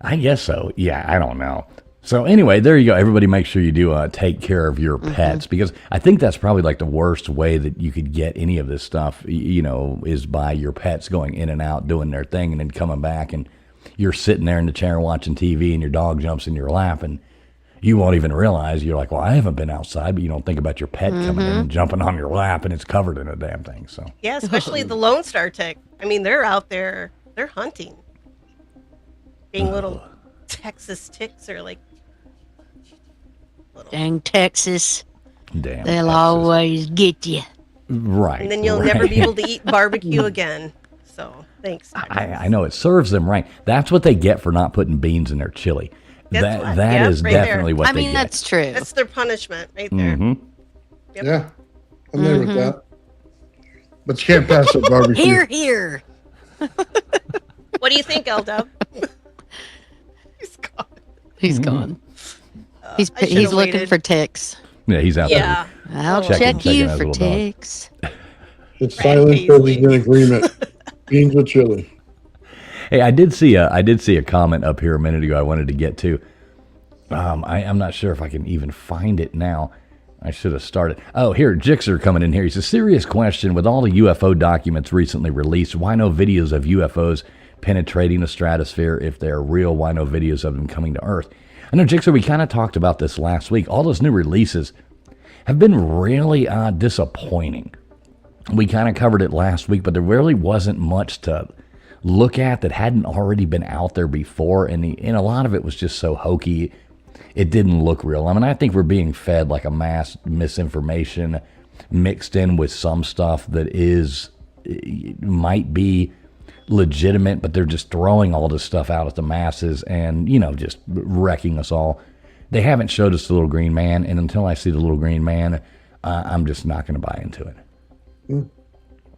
I guess so. Yeah, I don't know. So anyway, there you go. Everybody make sure you do take care of your pets, because I think that's probably like the worst way that you could get any of this stuff, is by your pets going in and out, doing their thing, and then coming back, and you're sitting there in the chair watching TV, and your dog jumps in your lap, and you won't even realize. You're like, well, I haven't been outside, but you don't think about your pet coming in and jumping on your lap, and it's covered in a damn thing. So yeah, especially the Lone Star tick. I mean, they're out there, they're hunting. Being little Texas ticks are like dang Texas. Damn. They'll Texas. always get you. Right. And then you'll never be able to eat barbecue again. So thanks. I know it serves them right. That's what they get for not putting beans in their chili. That is right definitely there. what I they mean, get. that's true. That's their punishment right there. Yep. Yeah, I'm there with that. But you can't pass up barbecue. Here. What do you think, L-Dub? He's gone. He's I should've looking waited. for ticks. Yeah, he's out Yeah. I'll Checking check you his for little dog. ticks. It's silent because he's in agreement. Beans with chili. Hey, I did see a comment up here a minute ago I wanted to get to. I'm not sure if I can even find it now. I should have started. Oh, here, Jixer coming in here. He's a serious question. With all the UFO documents recently released, why no videos of UFOs penetrating the stratosphere? If they're real, why no videos of them coming to Earth? I know, Jixer, we kind of talked about this last week. All those new releases have been really disappointing. We kind of covered it last week, but there really wasn't much to look at that hadn't already been out there before, and a lot of it was just so hokey. It didn't look real. I mean, I think we're being fed like a mass misinformation mixed in with some stuff that might be legitimate, but they're just throwing all this stuff out at the masses and, just wrecking us all. They haven't showed us the little green man, and until I see the little green man, I'm just not going to buy into it.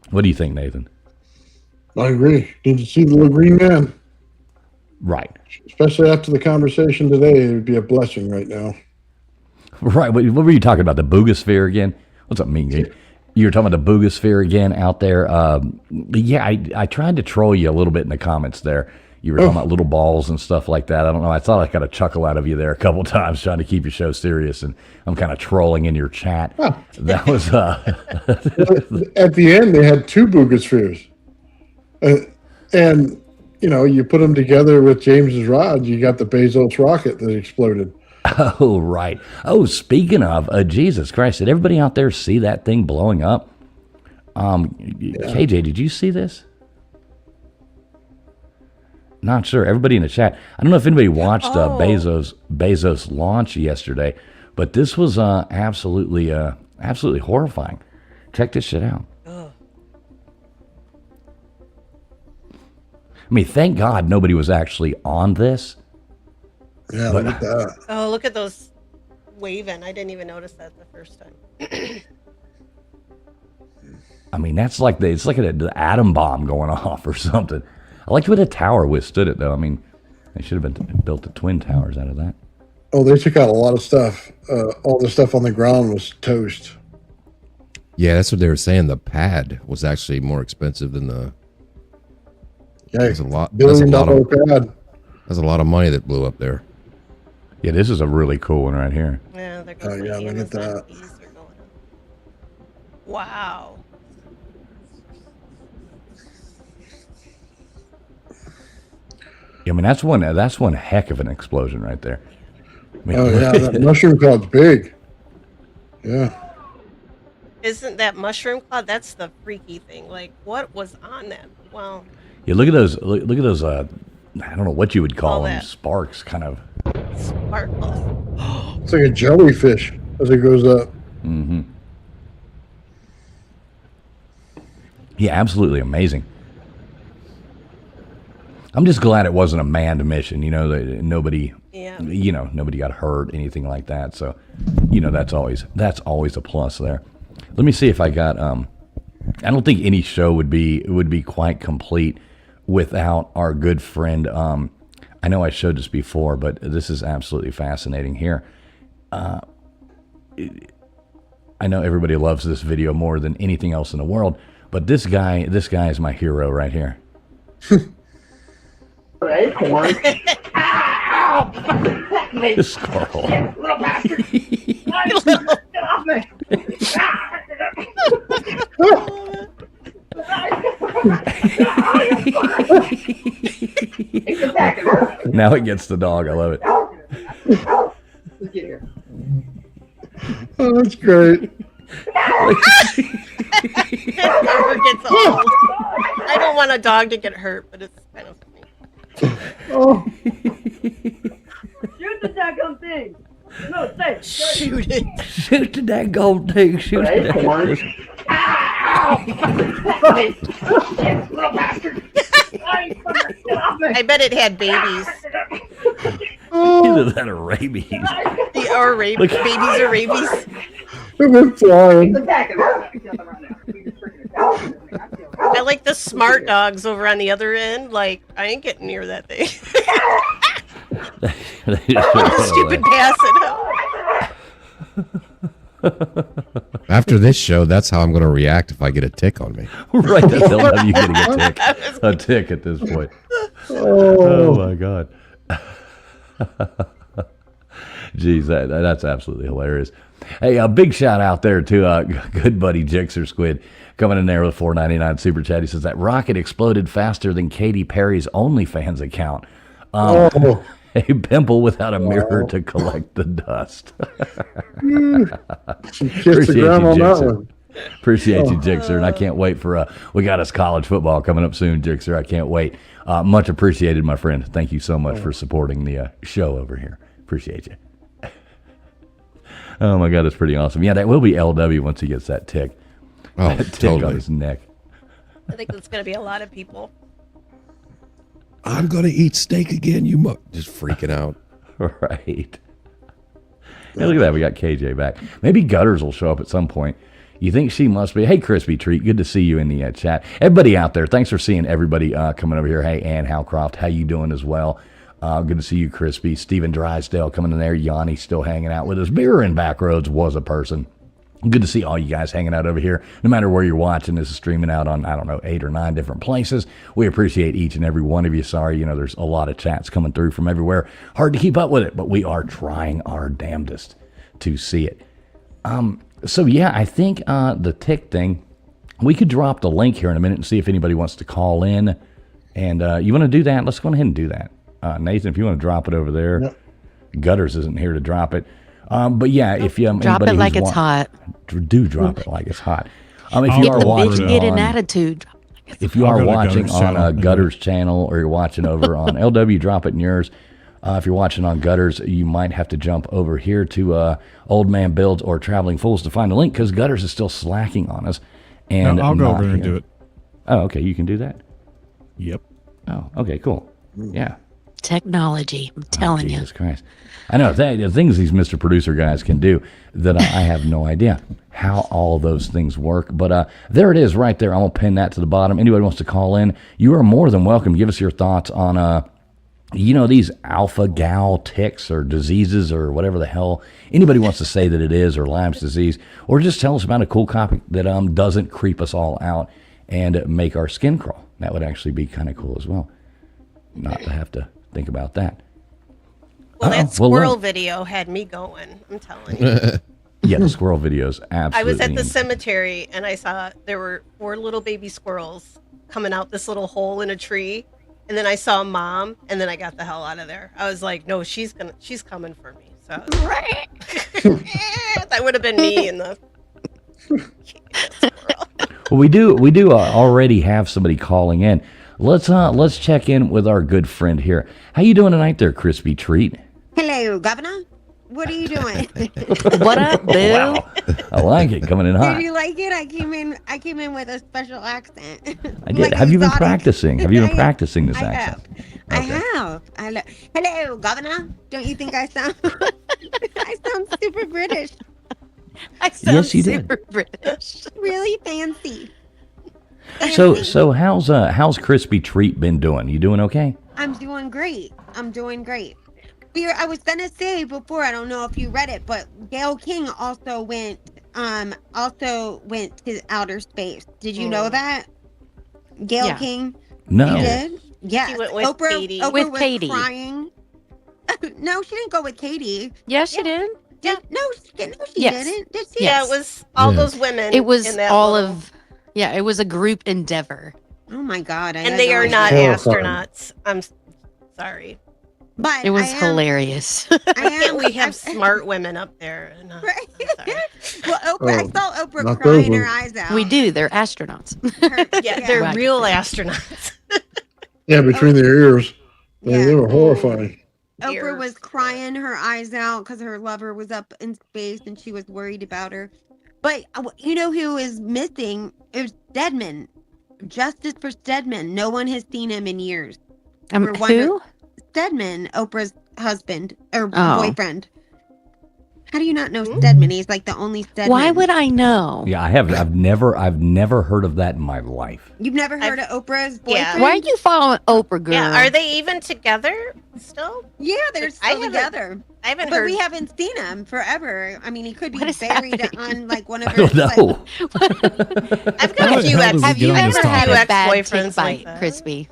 What do you think, Nathan? I agree. Need to see the little green man. Right. Especially after the conversation today, it would be a blessing right now. Right. What were you talking about? The boogosphere again? What's up, Mean Gene? You were talking about the boogosphere again out there. Yeah, I tried to troll you a little bit in the comments there. You were talking about little balls and stuff like that. I don't know. I thought I got a chuckle out of you there a couple times trying to keep your show serious, and I'm kind of trolling in your chat. Huh. That was... At the end, they had two boogospheres. And, you put them together with James's rod, you got the Bezos rocket that exploded. Oh, right. Oh, speaking of, Jesus Christ, did everybody out there see that thing blowing up? KJ, did you see this? Not sure. Everybody in the chat. I don't know if anybody watched Bezos launch yesterday, but this was absolutely horrifying. Check this shit out. I mean, thank God nobody was actually on this. Yeah, look at that. Oh, look at those waving. I didn't even notice that the first time. I mean, it's like the atom bomb going off or something. I liked the way the tower withstood it, though. I mean, they should have been built the twin towers out of that. Oh, they took out a lot of stuff. All the stuff on the ground was toast. Yeah, that's what they were saying. The pad was actually more expensive than the... Yeah, that's a lot. pad. That's a lot of money that blew up there. Yeah, this is a really cool one right here. Yeah, they're Oh, yeah, look at that. Wow. I mean, that's one heck of an explosion right there. I mean, that mushroom cloud's big. Yeah. Isn't that mushroom cloud? That's the freaky thing. Like, what was on that? Wow. Yeah, look at those. Look at those. I don't know what you would call them. That. Sparks, kind of. Sparkles. It's like a jellyfish as it goes up. Mm-hmm. Yeah, absolutely amazing. I'm just glad it wasn't a manned mission. Nobody Yeah. Nobody got hurt, anything like that. So, that's always a plus there. Let me see if I got. I don't think any show would be quite complete without our good friend. I know I showed this before, but this is absolutely fascinating here. I know everybody loves this video more than anything else in the world, but this guy is my hero right here. This squirrel. Little bastard! Get off me! Now it gets the dog. I love it. Let's get here. Oh, that's great. It never gets old. I don't want a dog to get hurt, but it's kind of funny. Oh. Shoot the daggum thing! No, stay! Shoot it! Shoot the daggone thing! Shoot the daggone thing! Little bastard! I bet it had babies. Either that or rabies. Or rabies. Babies or rabies. It's flying. I like the smart dogs over on the other end. Like, I ain't getting near that thing. Stupid basset. After this show, that's how I'm going to react if I get a tick on me. Right, that's LW getting a tick at this point. Oh my God. Jeez, that's absolutely hilarious. Hey, a big shout out there to good buddy Jixer Squid coming in there with $4.99 super chat. He says that rocket exploded faster than Katy Perry's OnlyFans account. A pimple without a mirror to collect the dust. Appreciate you, Jixer. Appreciate you, Jixer, and I can't wait for we got us college football coming up soon, Jixer. I can't wait. Much appreciated, my friend. Thank you so much for supporting the show over here. Appreciate you. Oh my God, that's pretty awesome. Yeah, that will be LW once he gets that tick. Oh, that tick totally. on his neck. I think that's going to be a lot of people. I'm going to eat steak again. Just freaking out. Right. Hey, look at that. We got KJ back. Maybe Gutters will show up at some point. You think she must be? Hey, Crispy Treat. Good to see you in the chat. Everybody out there, thanks for seeing everybody coming over here. Hey, Ann Howcroft, how you doing as well? Good to see you, Crispy. Stephen Drysdale coming in there. Yanni still hanging out with us. Beer in Backroads was a person. Good to see all you guys hanging out over here. No matter where you're watching, this is streaming out on, 8 or 9 different places. We appreciate each and every one of you. Sorry, there's a lot of chats coming through from everywhere. Hard to keep up with it, but we are trying our damnedest to see it. So yeah, I think the tick thing, we could drop the link here in a minute and see if anybody wants to call in. And you want to do that? Let's go ahead and do that. Nathan, if you want to drop it over there. Yep. Gutters isn't here to drop it. But yeah, if you drop it like it's hot. Do drop it like it's hot. If you are watching get an attitude. If you are watching on Gutters channel or you're watching over on LW, drop it in yours. If you're watching on Gutters, you might have to jump over here to Old Man Builds or Traveling Fools to find the link because Gutters is still slacking on us. And I'll go over there and do it. Oh, okay. You can do that? Yep. Oh, okay, cool. Yeah. Technology, I'm telling you. Jesus Christ. I know the things these Mr. Producer guys can do that I have no idea how all of those things work. But there it is right there. I'm going to pin that to the bottom. Anybody wants to call in, you are more than welcome. Give us your thoughts on, these alpha-gal ticks or diseases or whatever the hell anybody wants to say that it is, or Lyme's disease, or just tell us about a cool topic that doesn't creep us all out and make our skin crawl. That would actually be kind of cool as well. Not to have to think about that. Well, that squirrel video had me going. I'm telling you. Yeah, the squirrel videos, absolutely. I was at the cemetery and I saw there were 4 little baby squirrels coming out this little hole in a tree, and then I saw Mom, and then I got the hell out of there. I was like, no, she's coming for me. So that would have been me in the. Well, we do already have somebody calling in. Let's check in with our good friend here. How you doing tonight there, Crispy Treat? Hello, Governor. What are you doing? What up, boo? Wow. I like it coming in hot. Did you like it? I came in with a special accent. I did. Like Have you been exotic. practicing? Have you been I- practicing this I accent? I have. Hello, governor. Don't you think I sound? I sound super British. I sound Yes, you did. super British. Really fancy. So how's Crispy Treat been doing? You doing okay? I'm doing great. I was gonna say before, I don't know if you read it, but Gail King also went to outer space. Did you know that? Gail Yeah. King? No. You did? Yeah. She went with Katie. Oprah With was Katie. crying. No, she didn't go with Katie. Yes, she did. No, she Yes. didn't. Did she? Yeah, it was all those women. It was in that all little- of. Yeah, it was a group endeavor. Oh my God! and they are not astronauts. I'm sorry. But It was I am- hilarious. We have smart women up there. And, Well, Oprah, I saw Oprah not crying those her ones. eyes out. We do. They're astronauts. Yeah, they're Right. real astronauts. Yeah, between their ears. They were horrifying. Oprah was crying her eyes out because her lover was up in space and she was worried about her. But you know who is missing? It was Stedman. Justice for Stedman. No one has seen him in years. We're wondering- Who? Stedman, Oprah's husband or Oh. boyfriend. How do you not know Stedman? He's like the only Stedman. Why would I know? Yeah, I have. I've never heard of that in my life. You've never heard of Oprah's boyfriend? Yeah. Why are you following Oprah, girl? Yeah, are they even together still? Yeah, they're still together. I haven't But heard. we haven't seen him forever. I mean, he could be What is buried happening? on like one of I her. don't know. I've got a few How did we Have get you on ever this had topic? a bad tick ex-boyfriends like bite, that. Crispy?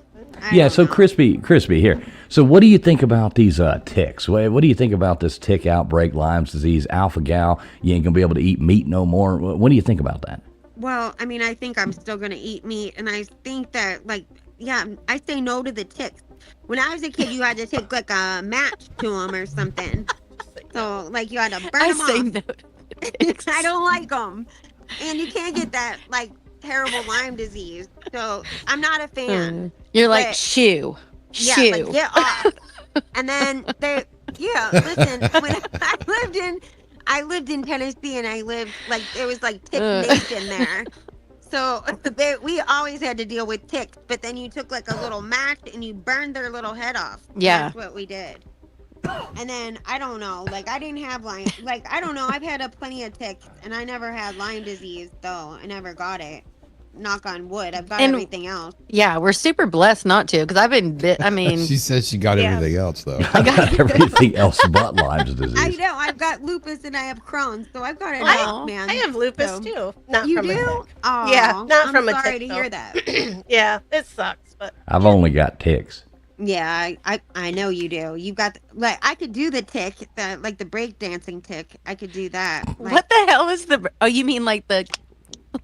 Yeah, so Crispy here. So what do you think about these ticks? What do you think about this tick outbreak, Lyme's disease, alpha gal? You ain't gonna be able to eat meat no more. What do you think about that? Well, I mean, I think I'm still gonna eat meat, and I think that I say no to the ticks. When I was a kid, you had to take like a match to them or something. So like you had to burn I them say off. no to ticks. I don't like them, and you can't get that like terrible Lyme disease. So I'm not a fan. You're like But- shoo. Yeah, Shoo. like get off. And then listen, when I lived in Tennessee, and I lived like it was like tick nation there. So we always had to deal with ticks, but then you took like a little match and you burned their little head off. Yeah. That's what we did. And then I don't know, like I didn't have Lyme, like I don't know, I've had plenty of ticks and I never had Lyme disease though. I never got it. Knock on wood. I've got And- everything else. Yeah, we're super blessed not to, because I've been bit. I mean, She said she got everything else though. I got everything else but Lyme's I disease. know, I've got lupus and I have Crohn's, so I've got it I- all, man. I have lupus So- too. Not You from do? a tick. Oh, Yeah, not I'm from a sorry tick. to hear though. that. Yeah, it sucks, but I've only got ticks. Yeah, I know you do. You got like I could do the tick, like the break dancing tick. I could do that. Like, what the hell is the? Oh, you mean like the?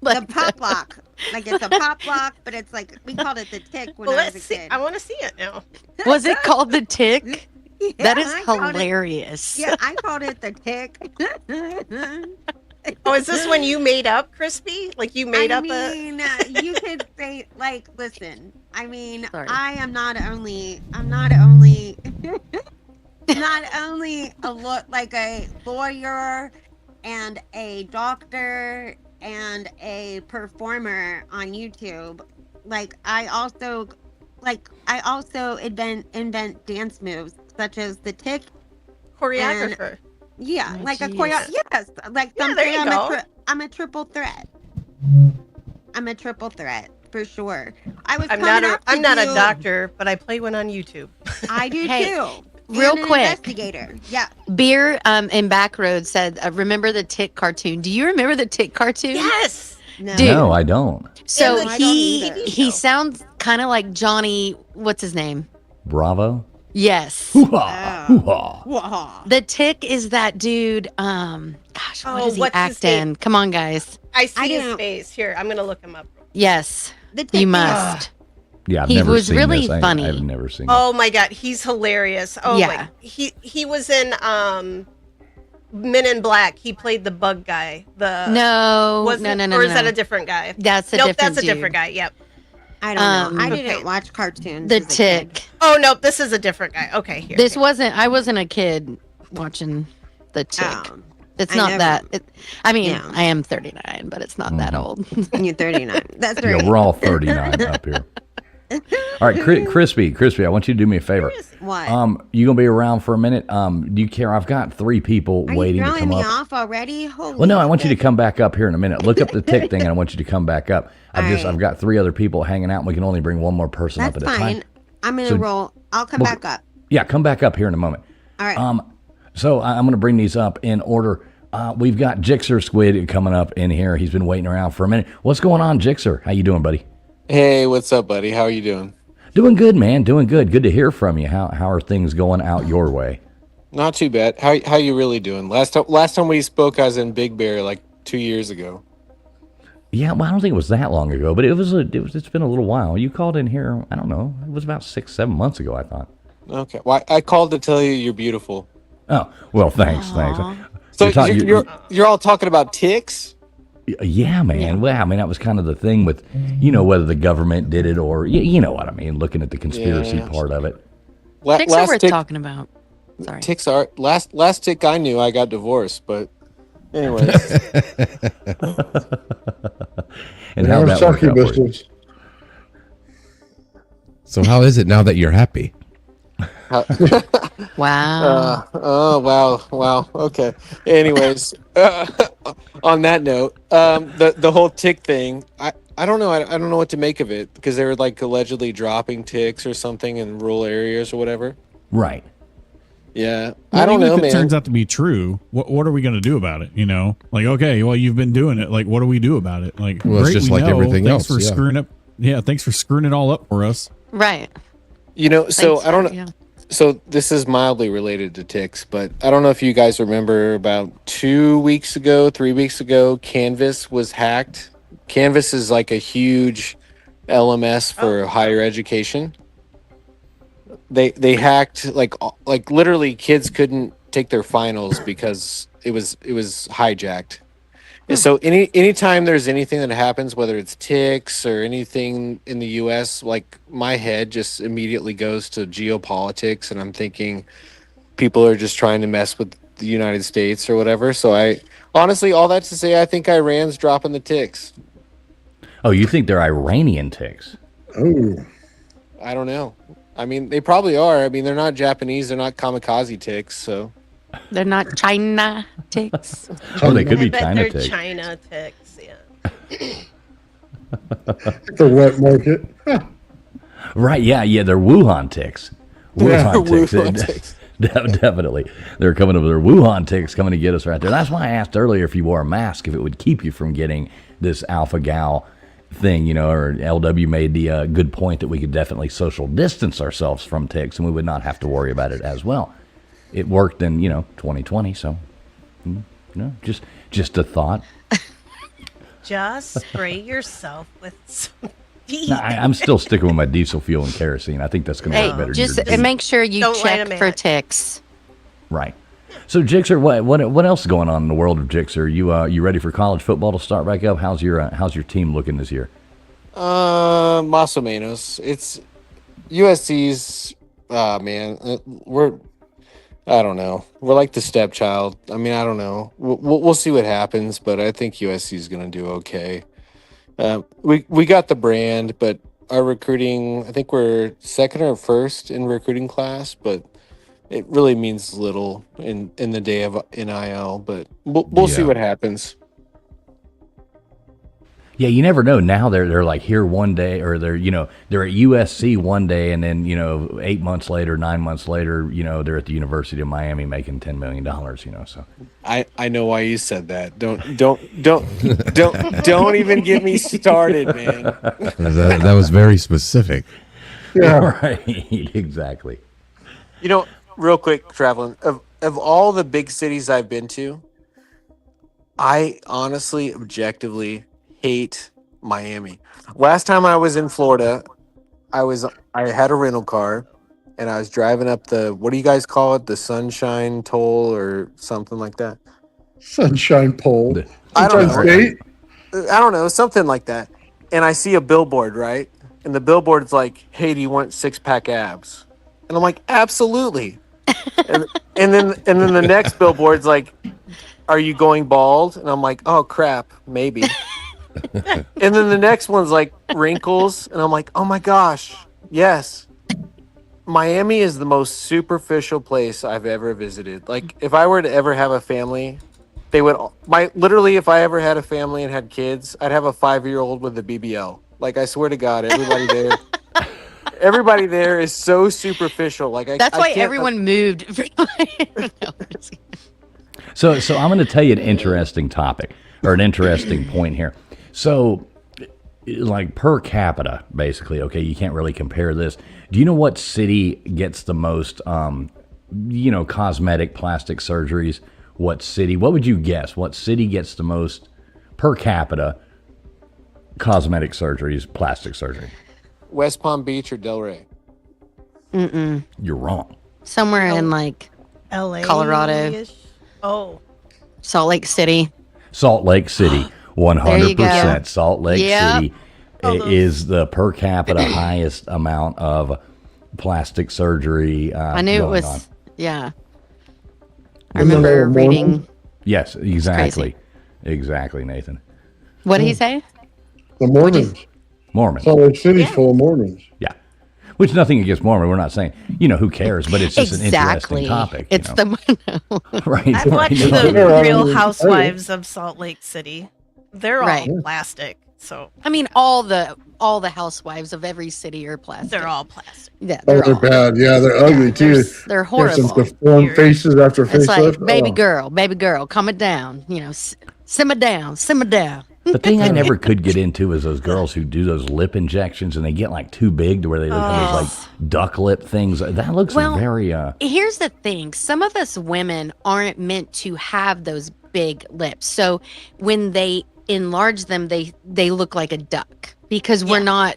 the pop lock? Like it's a pop lock, but it's like we called it the tick when well, I was let's a see. kid. I want to see it now. Was it called the tick? Yeah, That is I called it- hilarious. Yeah, I called it the tick. Oh, is this when you made up Crispy? Like you made I up a? mean, you could say like, listen. I mean, Sorry. I am not only like a lawyer and a doctor and a performer on YouTube. Like I also invent dance moves such as the tick. Choreographer. Yeah, Oh, like a geez. choreo. Yes, like Yeah, something. there you go. I'm a triple threat. I'm a triple threat for sure. I'm coming not a up to I'm not a do- doctor, but I play one on YouTube. I do Hey, too. real And an quick. investigator. Yeah. Beer in Backroad said, "Remember the tick cartoon? Do you remember the tick cartoon?" Yes. No. Dude. No, I don't. So No, I don't he either. he sounds kind of like Johnny. What's his name? Bravo. Yes. Hoo-ha, hoo-ha. Wah. The tick is that dude. Gosh, what Oh, does he what's his act in? name? Come on, guys. I see his didn't- face here. I'm gonna look him up. Yes, The tick you is- must. Yeah, I've He never was seen really this. funny. I've never seen it. Oh my god, he's hilarious. Oh Yeah. my, he was in Men in Black. He played the bug guy. The No, was no, it- no, no, or is no. that a different guy? That's a nope, different that's a dude. different guy. Yep. I don't know. I okay. didn't watch cartoons. The as a kid. tick. Oh nope, this is a different guy. Okay, here. This wasn't. I wasn't a kid watching the tick. It's I not never- that. I mean, Yeah. I am 39, but it's not that old. You're 39. That's right. Yeah, we're all 39 up here. All right, Crispy, I want you to do me a favor. What? You gonna be around for a minute? Do you care? I've got 3 people Are waiting you to throwing come me up. off already? Holy Well, no, I want you to shit. come back up here in a minute. Look up the tick thing, and I want you to come back up. I've got 3 other people hanging out, and we can only bring one more person That's up at a fine. time. I'm in So- a roll. I'll come well, back up. Yeah, come back up here in a moment. All right. So I'm going to bring these up in order. We've got Jixer Squid coming up in here. He's been waiting around for a minute. What's going on, Jixer? How you doing, buddy? Hey, what's up, buddy? How are you doing? Doing good, man. Doing good. Good to hear from you. How are things going out your way? Not too bad. How you really doing? Last time we spoke, I was in Big Bear like 2 years ago. Yeah, well, I don't think it was that long ago, but it's been a little while. You called in here, I don't know, it was about 7 months ago, I thought. Okay. Well, I called to tell you you're beautiful. Oh, well, thanks. So you're all talking about ticks? Yeah, man. Well, I mean, that was kind of the thing with, whether the government did it or, you know what I mean, looking at the conspiracy part of it. Ticks are worth talking about. Sorry. Ticks are last tick I knew, I got divorced, but anyway. And how that worked out for you? So how is it now that you're happy? Wow. Wow. Okay. Anyways, on that note, the whole tick thing, I don't know. I don't know what to make of it because they were like allegedly dropping ticks or something in rural areas or whatever. Right. Well, Yeah. I don't even know, if it man. turns out to be true, what are we going to do about it? Like, okay, well, you've been doing it. Like, what do we do about it? Like, Well, it's just we like know. everything Thanks else, for yeah. screwing up. Yeah, thanks for screwing it all up for us. Right. So Thanks, I don't know. yeah. So this is mildly related to ticks, but I don't know if you guys remember about 3 weeks ago, Canvas was hacked. Canvas is like a huge LMS for higher education. They hacked like literally kids couldn't take their finals because it was hijacked. And so anytime there's anything that happens, whether it's ticks or anything in the US, like my head just immediately goes to geopolitics and I'm thinking people are just trying to mess with the United States or whatever. So I honestly, all that to say, I think Iran's dropping the ticks. Oh, you think they're Iranian ticks? Oh. I don't know. I mean, they probably are. I mean, they're not Japanese. They're not kamikaze ticks. So They're not China ticks. Oh, they could I be bet China they're ticks. China ticks, yeah. The wet market. Right, yeah, they're Wuhan ticks. Wuhan ticks. Wuhan ticks. Definitely. They're coming over there. Wuhan ticks coming to get us right there. That's why I asked earlier if you wore a mask, if it would keep you from getting this alpha gal thing, or LW made the good point that we could definitely social distance ourselves from ticks and we would not have to worry about it as well. It worked in, 2020, so, just a thought. Just spray yourself with some No, I'm still sticking with my diesel fuel and kerosene. I think that's going to Hey, work better. just than your make sure you Don't light 'em check for at. ticks. Right. So, Jixer, what else is going on in the world of Jixer? You ready for college football to start back up? How's your team looking this year? Más o menos. It's USC's. Man, I don't know. We're like the stepchild. I mean, I don't know. We'll see what happens, but I think USC is going to do okay. We got the brand, but our recruiting, I think we're second or first in recruiting class, but it really means little in the day of NIL. But we'll see what happens. Yeah, you never know. Now they're like here one day, or they're they're at USC one day, and then 8 months later, 9 months later, they're at the University of Miami making $10 million. So I know why you said that. Don't even get me started, man. That was very specific. Yeah, right. Exactly. Real quick, traveling of all the big cities I've been to, I honestly, objectively hate Miami. Last time I was in Florida, I had a rental car and I was driving up what do you guys call it? The Sunshine Toll or something like that. Sunshine Pole. I don't Sunshine know. State? I don't know, something like that. And I see a billboard, right? And the billboard's like, "Hey, do you want 6-pack abs?" And I'm like, "Absolutely." and then the next billboard's like, "Are you going bald?" And I'm like, "Oh crap, maybe." And then the next one's like wrinkles, and I'm like, "Oh my gosh, yes." Miami is the most superficial place I've ever visited. Like, if I were to ever have a family, they would literally. If I ever had a family and had kids, I'd have a 5-year-old with a BBL. Like, I swear to God, everybody there is so superficial. Like, That's why can't- everyone moved. So I'm going to tell you an interesting topic or an interesting point here. So, like per capita, basically, okay, you can't really compare this. Do you know what city gets the most, cosmetic plastic surgeries? What city? What would you guess? What city gets the most per capita cosmetic surgeries, plastic surgery? West Palm Beach or Delray? Mm-mm. You're wrong. Somewhere in like LA, Colorado. Oh, Salt Lake City. Salt Lake City, 100%. Salt Lake City is the per capita highest amount of plastic surgery. I knew it was. On. Yeah. I remember reading. Yes, exactly. Exactly, Nathan. What did he say? The Mormons. Mormons. Salt Lake City's full of Mormons. Yeah. Which nothing against Mormon. We're not saying, who cares, but it's just an interesting topic. It's the right. I've watched the Real Housewives of Salt Lake City. They're all plastic. So I mean, all the housewives of every city are plastic. They're all plastic. Yeah, They're bad. Yeah, they're ugly too. They're horrible. There's some deformed faces after It's facelift. like, baby girl, calm it down. Simmer down. The thing I never could get into is those girls who do those lip injections and they get like too big to where they look like those like duck lip things. That looks very. Here's the thing: some of us women aren't meant to have those big lips. So when they enlarge them, they look like a duck because we're not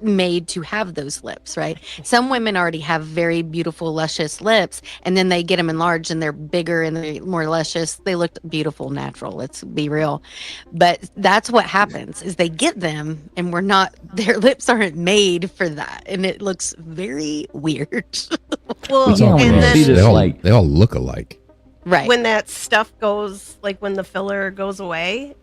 made to have those lips, right? Some women already have very beautiful, luscious lips, and then they get them enlarged and they're bigger and they're more luscious. They look beautiful, natural. Let's be real. But that's what happens is they get them and their lips aren't made for that. And it looks very weird. Well, and then they all look alike. Right. When that stuff goes, like when the filler goes away,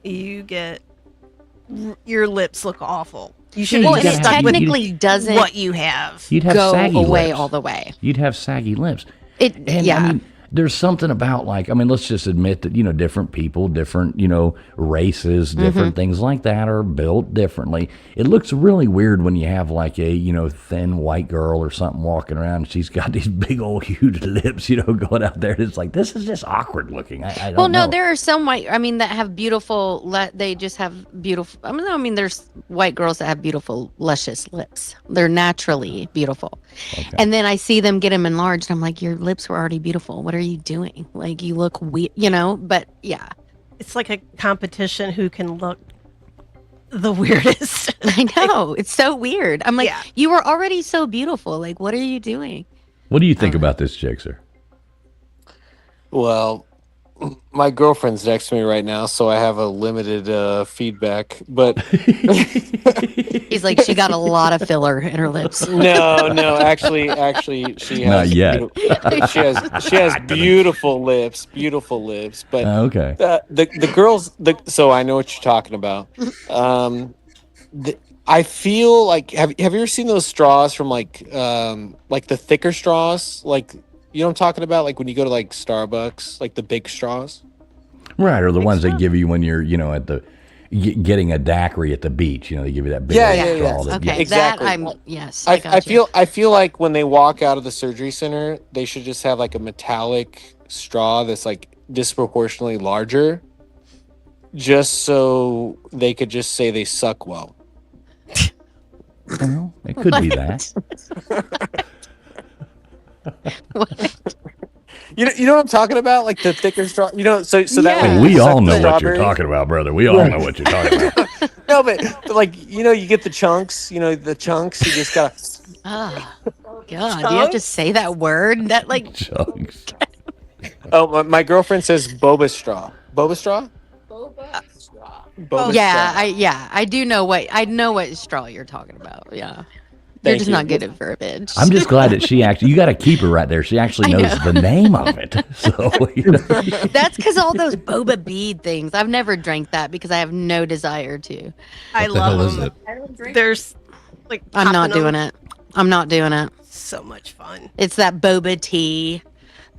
your lips look awful. You should it technically doesn't what you have. You'd have go saggy away lips. all the way. You'd have saggy lips. Yeah. I mean, there's something about let's just admit that, different people, different, races, different things like that are built differently. It looks really weird when you have like a, thin white girl or something walking around. She's got these big old huge lips, going out there. It's like, this is just awkward looking. I don't know. There are some that have beautiful, they just have beautiful, there's white girls that have beautiful, luscious lips. They're naturally beautiful. Okay. And then I see them get them enlarged. I'm like, your lips were already beautiful. What are you doing? Like, you look weird, but yeah. It's like a competition who can look the weirdest. I know. It's so weird. I'm like, you were already so beautiful. Like, what are you doing? What do you think about this, Jixer? Well, my girlfriend's next to me right now, so I have a limited feedback. But he's like, she got a lot of filler in her lips. No, actually, she has not yet. She has beautiful lips. But okay, the girls. So I know what you're talking about. I feel like have you ever seen those straws from like the thicker straws, like? You know what I'm talking about? Like when you go to like Starbucks, like the big straws? Right, or the ones they give you when you're, at the getting a daiquiri at the beach. They give you that big straw. Okay, exactly. Yes. I feel like when they walk out of the surgery center, they should just have like a metallic straw that's like disproportionately larger, just so they could just say they suck well. Well, it could be that. You know what I'm talking about? Like the thicker straw. So that way we all know what you're talking about, brother. We all know what you're talking about. No, but like you get the chunks. The chunks. You just gotta. Oh God! Do you have to say that word? That like chunks. Oh, my girlfriend says boba straw. Boba straw. Boba yeah, straw. I do know what straw you're talking about. Yeah. You're just not good at verbiage. I'm just glad that she actually, you got to keep her right there. She actually knows the name of it. So, That's because all those boba bead things. I've never drank that because I have no desire to. I What the hell love is them. it? There's like I'm not popping doing them. it. I'm not doing it. So much fun. It's that boba tea.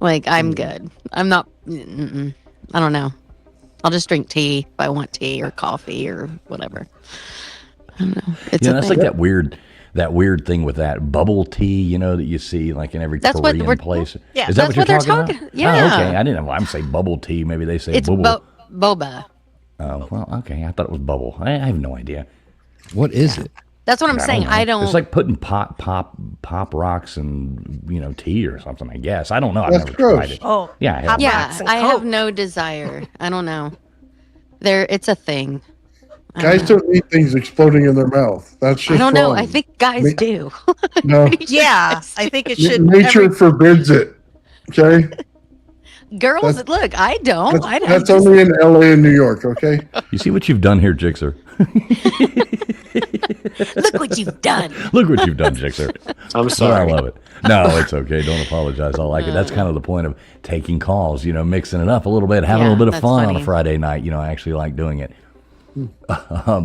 Like, I'm good. I'm not. I don't know. I'll just drink tea if I want tea or coffee or whatever. I don't know. It's yeah, a that's thing. like that weird thing with that bubble tea, that you see like in every That's what Korean we're- place. yeah, Is that that's what you're what they're talking talking- about? yeah. Oh, okay. I didn't know. I'm saying bubble tea. Maybe they say It's bubble. boba. Oh, well, okay. I thought it was bubble. I have no idea. What is it? That's what I'm saying. know. I don't. It's like putting pop rocks and tea or something. I guess I don't know. I've That's never gross. tried it. Oh, yeah, I have. Yeah, I have no desire. I don't know. It's a thing. Guys don't need things exploding in their mouth. That's just I don't know. wrong. I think guys do. No, Yeah, I think it should. nature forbids it. Okay, Girls, look, I don't. that's only in LA and New York. Okay. You see what you've done here, Jixer? Look what you've done. Look what you've done, Jixer. I'm But sorry. I love it. No, it's okay. Don't apologize. I like it. That's kind of the point of taking calls, mixing it up a little bit, having a Yeah, little bit of that's fun on a funny. Friday night. I actually like doing it.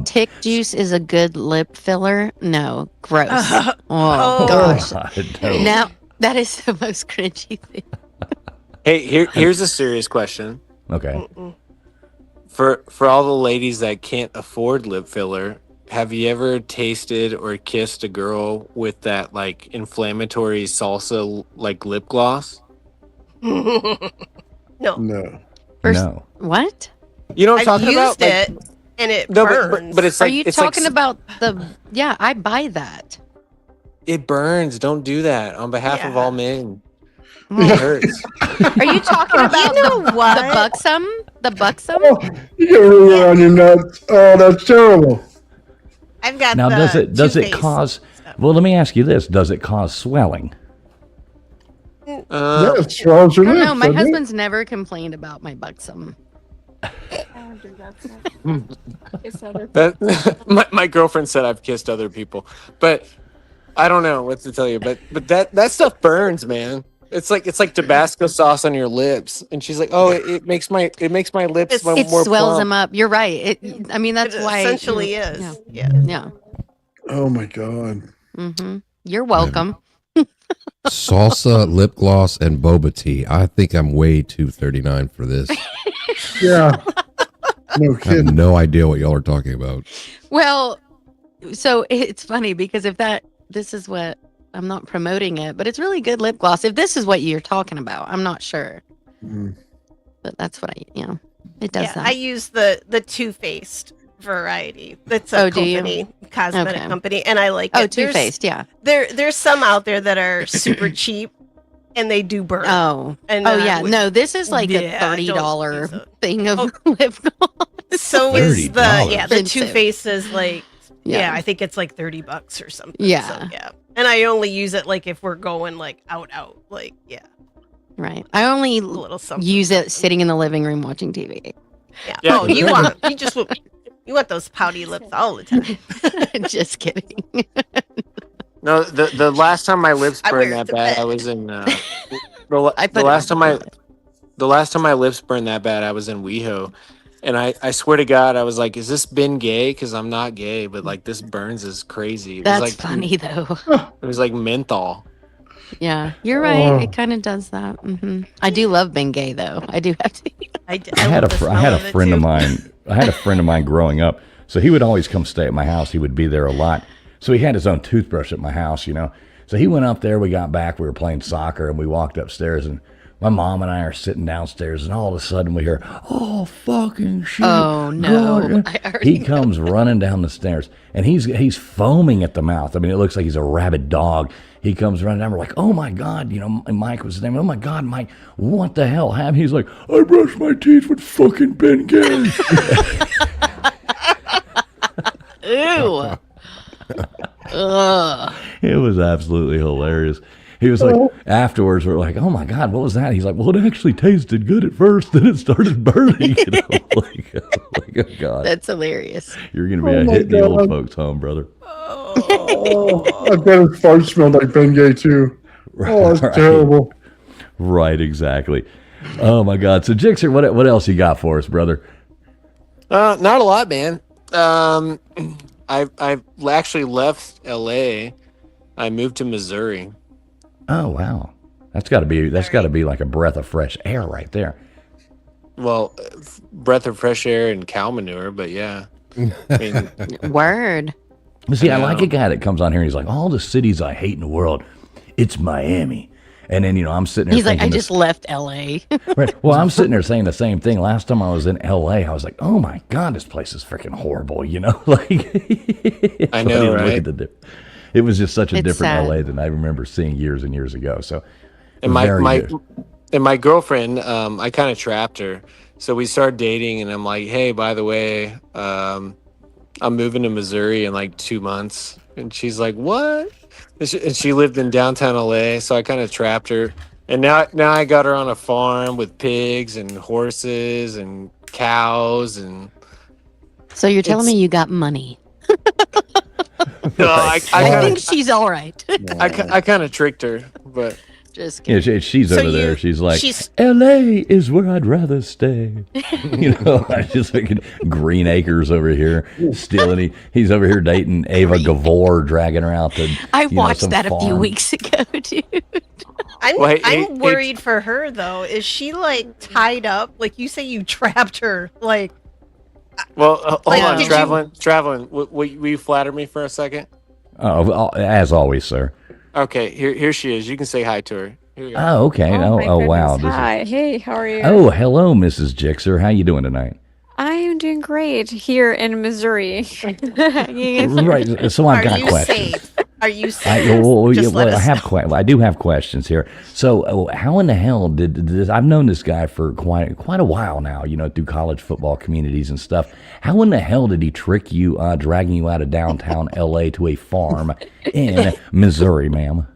Tick juice is a good lip filler. No, gross. Oh, Oh. gosh. No. Now that is the most cringy thing. Hey, here's a serious question. Okay. For all the ladies that can't afford lip filler, have you ever tasted or kissed a girl with that like inflammatory salsa like lip gloss? No. No. No. What? You know what I'm I've talking used about? Like- it, and it No, burns. but it's Are like you it's like talking about the? Yeah, I buy that. it burns. Don't do that on behalf of Yeah. all men. It hurts. Are you talking about the what? buxom? The buxom? Oh, you get a ruler on your nuts. Oh, that's terrible. I've got Now, the does it Too Faced cause? stuff. Well, let me ask you this: does it cause swelling? Yeah, it swells your I don't lips. know. My doesn't it? husband's never complained about my buxom. That my girlfriend said I've kissed other people, but I don't know what to tell you. But that stuff burns, man. It's like Tabasco sauce on your lips, and she's like, "Oh, it makes my lips more It swells plump." them up. You're right. I mean, that's It why. essentially yeah, is. Yeah. Yeah. Yeah. Oh my god. Mm-hmm. You're welcome. Salsa, lip gloss, and boba tea. I think I'm way too 39 for this. Yeah. No I have kidding. no idea what y'all are talking about. Well, so it's funny because this is what I'm not promoting it, but it's really good lip gloss. If this is what you're talking about, I'm not sure, Mhm. but that's what it does Yeah, that. I use the Too Faced variety. That's a do you? company, cosmetic Okay. company, and I like it. Oh, Too There's- Faced, yeah. There's some out there that are super cheap, and they do burn. Oh, And oh I yeah. would- No, this is like Yeah, a $30 don't use it. thing of lip gloss. So is the $30. the Too Faced is like Yeah. I think it's like $30 or something. Yeah. So, yeah. And I only use it like if we're going like out, like yeah. Right. I only little something. use it sitting in the living room watching TV. Yeah. Yeah. Oh, you want those pouty lips all the time. Just kidding. No, the last time my lips I burned wear it that to bad, bed. I was in. I The put it last on time the the last time my lips burned that bad, I was in WeHo, and I swear to God, I was like, "Is this been gay?" Because I'm not gay, but like this burns is crazy. It That's was like funny though. It was like menthol. Yeah, you're right. Oh. It kind of does that. I do love being gay though. I do have to. I had love the a smell friend of it, of too. mine. I had a friend of mine growing up, so he would always come stay at my house. He would be there a lot. So he had his own toothbrush at my house, So he went up there. We got back. We were playing soccer, and we walked upstairs, and my mom and I are sitting downstairs, and all of a sudden we hear, "Oh fucking shit!" Oh, no. God." I already He comes running down the stairs, and he's foaming at the mouth. I mean, it looks like he's a rabid dog. He comes running down. We're like, "Oh my God!" And Mike was his name. "Oh my God, Mike! What the hell happened?" He's like, "I brushed my teeth with fucking Ben Gay." Ew. Ugh. It was absolutely hilarious. He was like, afterwards, we're like, "Oh my God, what was that?" He's like, "Well, it actually tasted good at first, then it started burning." Like, oh God, That's hilarious. you're gonna be Oh my hitting the old God. folks home, brother. Oh, I bet his fart smelled like Bengay too. Oh, that's Right. terrible. Right, exactly. Oh my God. So Jixer, what else you got for us, brother? Not a lot, man. I've actually left LA. I moved to Missouri. Oh wow. That's got to be like a breath of fresh air right there. Well, breath of fresh air and cow manure, but yeah. I mean, Word. See, I I like know. a guy that comes on here and he's like, all the cities I hate in the world, it's Miami. And then, I'm sitting there He's like, I thinking just left LA. right. Well, I'm sitting there saying the same thing. Last time I was in LA, I was like, oh my God, this place is freaking horrible, Like, I so know, didn't look right? at it was just such a It's different sad. LA than I remember seeing years and years ago. So, And very my good. and my girlfriend, I kind of trapped her. So we started dating, and I'm like, hey, by the way, I'm moving to Missouri in like 2 months. And she's like, what? And she lived in downtown LA, so I kind of trapped her. And now I got her on a farm with pigs and horses and cows and So you're telling me It's- you got money? no, I think she's all right. I kind of tricked her, but Just Yeah, kidding. she's So over there. She's like, she's- LA is where I'd rather stay. I just thinking Green Acres over here stealing. He's over here dating Ava Gavor, dragging her out to. I watched some that a few farm. weeks ago, dude. I'm Well, hey, I'm hey, worried for her though. Is she like tied up? Like you say, you trapped her. Like well, hold Like, on, did traveling. Will you flatter me for a second? Oh, as always, sir. Okay, here she is. You can say hi to her. Here you go. Oh, okay. Oh, wow. This is- Hi. Hey, how are you? Oh, hello, Mrs. Jixer. How you doing tonight? I am doing great here in Missouri. Hanging in there. Right. So I've are got you questions. safe? Are you safe? Just let us I do have questions here. So, how in the hell did this? I've known this guy for quite a while now. Through college football communities and stuff. How in the hell did he trick you, dragging you out of downtown L.A. to a farm in Missouri, ma'am?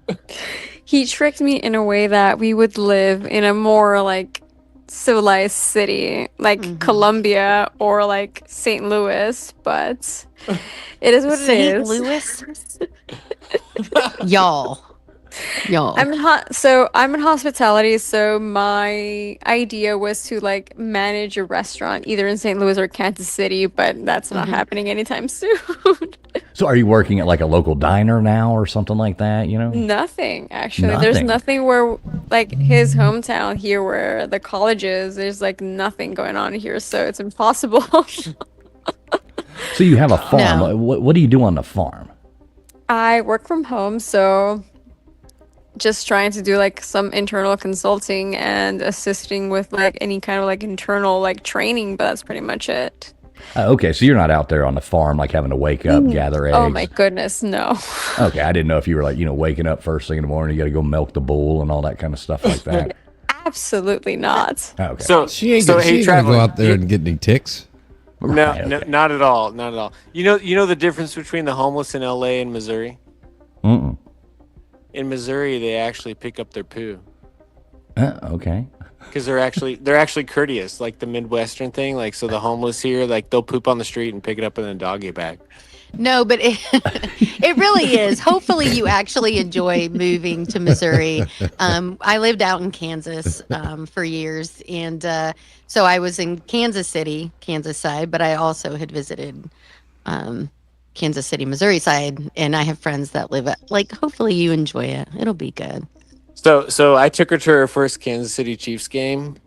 He tricked me in a way that we would live in a more like civilized city, like Columbia or like St. Louis, but it is what it St. is. Louis? Y'all. I'm in hospitality, so my idea was to like manage a restaurant either in St. Louis or Kansas City, but that's not happening anytime soon. So, are you working at like a local diner now or something like that? Nothing, actually. There's nothing where, like, his hometown here where the college is, there's, like, nothing going on here, so it's impossible. So you have a farm. No. What do you do on the farm? I work from home, so just trying to do, like, some internal consulting and assisting with, like, any kind of, like, internal, like, training, but that's pretty much it. Okay, so you're not out there on the farm like having to wake up, gather eggs. Oh, my goodness, no. Okay, I didn't know if you were like, waking up first thing in the morning, you got to go milk the bull and all that kind of stuff like that. Absolutely not. Okay. So She ain't, so she hey, ain't gonna go traveling. out there and get any ticks. No, Right, no, okay. not at all. Not at all. You know the difference between the homeless in LA and Missouri? Mm-mm. In Missouri, they actually pick up their poo Okay. because they're actually courteous, like the Midwestern thing. Like, so the homeless here, like they'll poop on the street and pick it up in a doggy bag. No, but it really is. Hopefully, you actually enjoy moving to Missouri. I lived out in Kansas for years, and so I was in Kansas City, Kansas side, but I also had visited Kansas City, Missouri side, and I have friends that live at. Like, hopefully, you enjoy it. It'll be good. So I took her to her first Kansas City Chiefs game,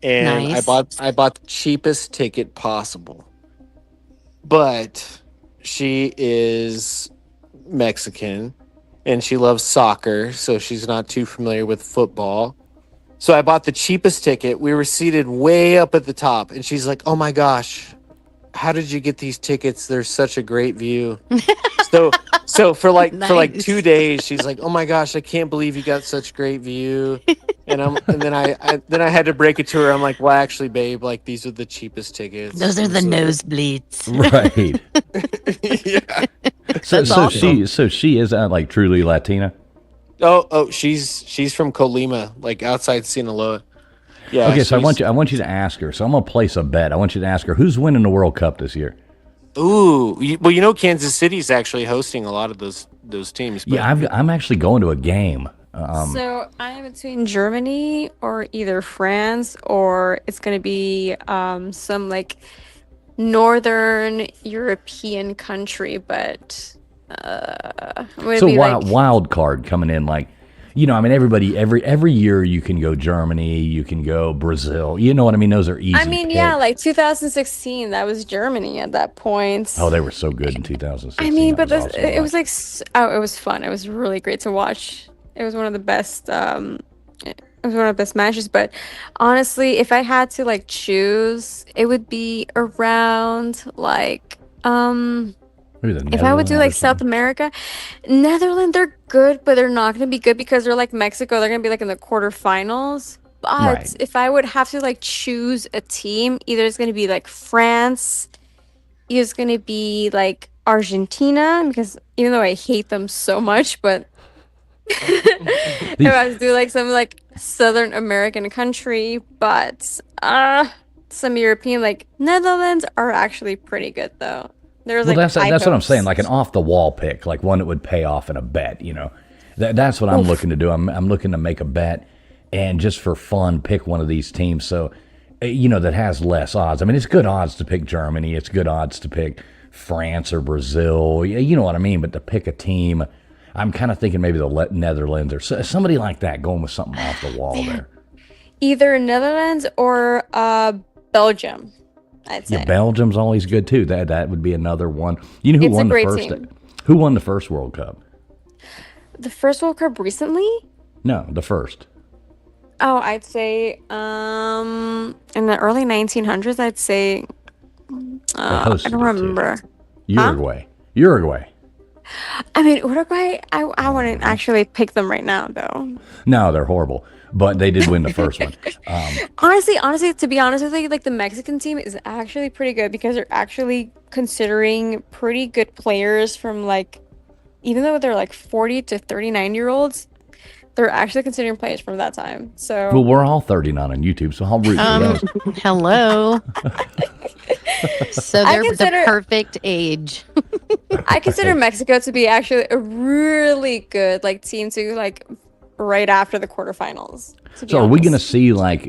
and Nice. I bought the cheapest ticket possible, but she is Mexican and she loves soccer, so she's not too familiar with football. So I bought the cheapest ticket. We were seated way up at the top, and she's like, "Oh my gosh, how did you get these tickets? There's such a great view." So for like Nice. 2 days, she's like, "Oh my gosh, I can't believe you got such great view." And then I had to break it to her. I'm like, "Well, actually, babe, like these are the cheapest tickets." Those are the So- nosebleeds. Right. yeah. So, That's so awesome. she is like truly Latina. Oh, she's from Colima, like outside Sinaloa. Yeah. Okay, so I she's- want you to ask her. So I'm gonna place a bet. I want you to ask her who's winning the World Cup this year. Ooh, well, Kansas City's actually hosting a lot of those teams. But Yeah, I'm actually going to a game. So I'm between Germany or either France, or it's gonna be some like northern European country, but I'm gonna So be like wild card coming in, like, I mean, every year you can go Germany, you can go Brazil. You know what I mean? Those are easy. I mean, yeah, picks. like 2016, that was Germany at that point. Oh, they were so good in 2016. I mean, That but was awesome to it was watch. like it was fun. It was really great to watch. It was one of the best. It was one of the best matches. But honestly, if I had to like choose, it would be around like Maybe the if I would do Netherlands or like South something. America, Netherlands, they're good, but they're not gonna be good because they're like Mexico. They're gonna be like in the quarterfinals. But Right. if I would have to like choose a team, either it's gonna be like France, either it's gonna be like Argentina, because even though I hate them so much, but if I was to do like some like Southern American country, but some European, like Netherlands are actually pretty good though. There's Well, like that's high what I'm saying. hopes. Like an off the wall pick, like one that would pay off in a bet. That's what I'm Oof. looking to do. I'm looking to make a bet and just for fun pick one of these teams. So that has less odds. I mean, it's good odds to pick Germany. It's good odds to pick France or Brazil. You know what I mean? But to pick a team, I'm kind of thinking maybe the Netherlands or somebody like that, going with something off the wall there. Either Netherlands or Belgium, I'd say. Yeah, Belgium's always good too. That would be another one. You know who It's a won the great first? team. Who won the first World Cup? The first World Cup recently? No, the first. Oh, I'd say in the early 1900s, I'd say They I hosted don't it, too. remember. Uruguay. I mean, Uruguay, I wouldn't actually pick them right now though. No, they're horrible, but they did win the first one. Honestly, to be honest with you, like the Mexican team is actually pretty good because they're actually considering pretty good players from like, even though they're like 40 to 39-year-olds, they're actually considering players from that time. So Well, we're all 39 on YouTube, so I'll root for those. Hello. So I they're consider- the perfect age. I consider Mexico to be actually a really good like team to like right after the quarterfinals. To be So are we going to honest. see like,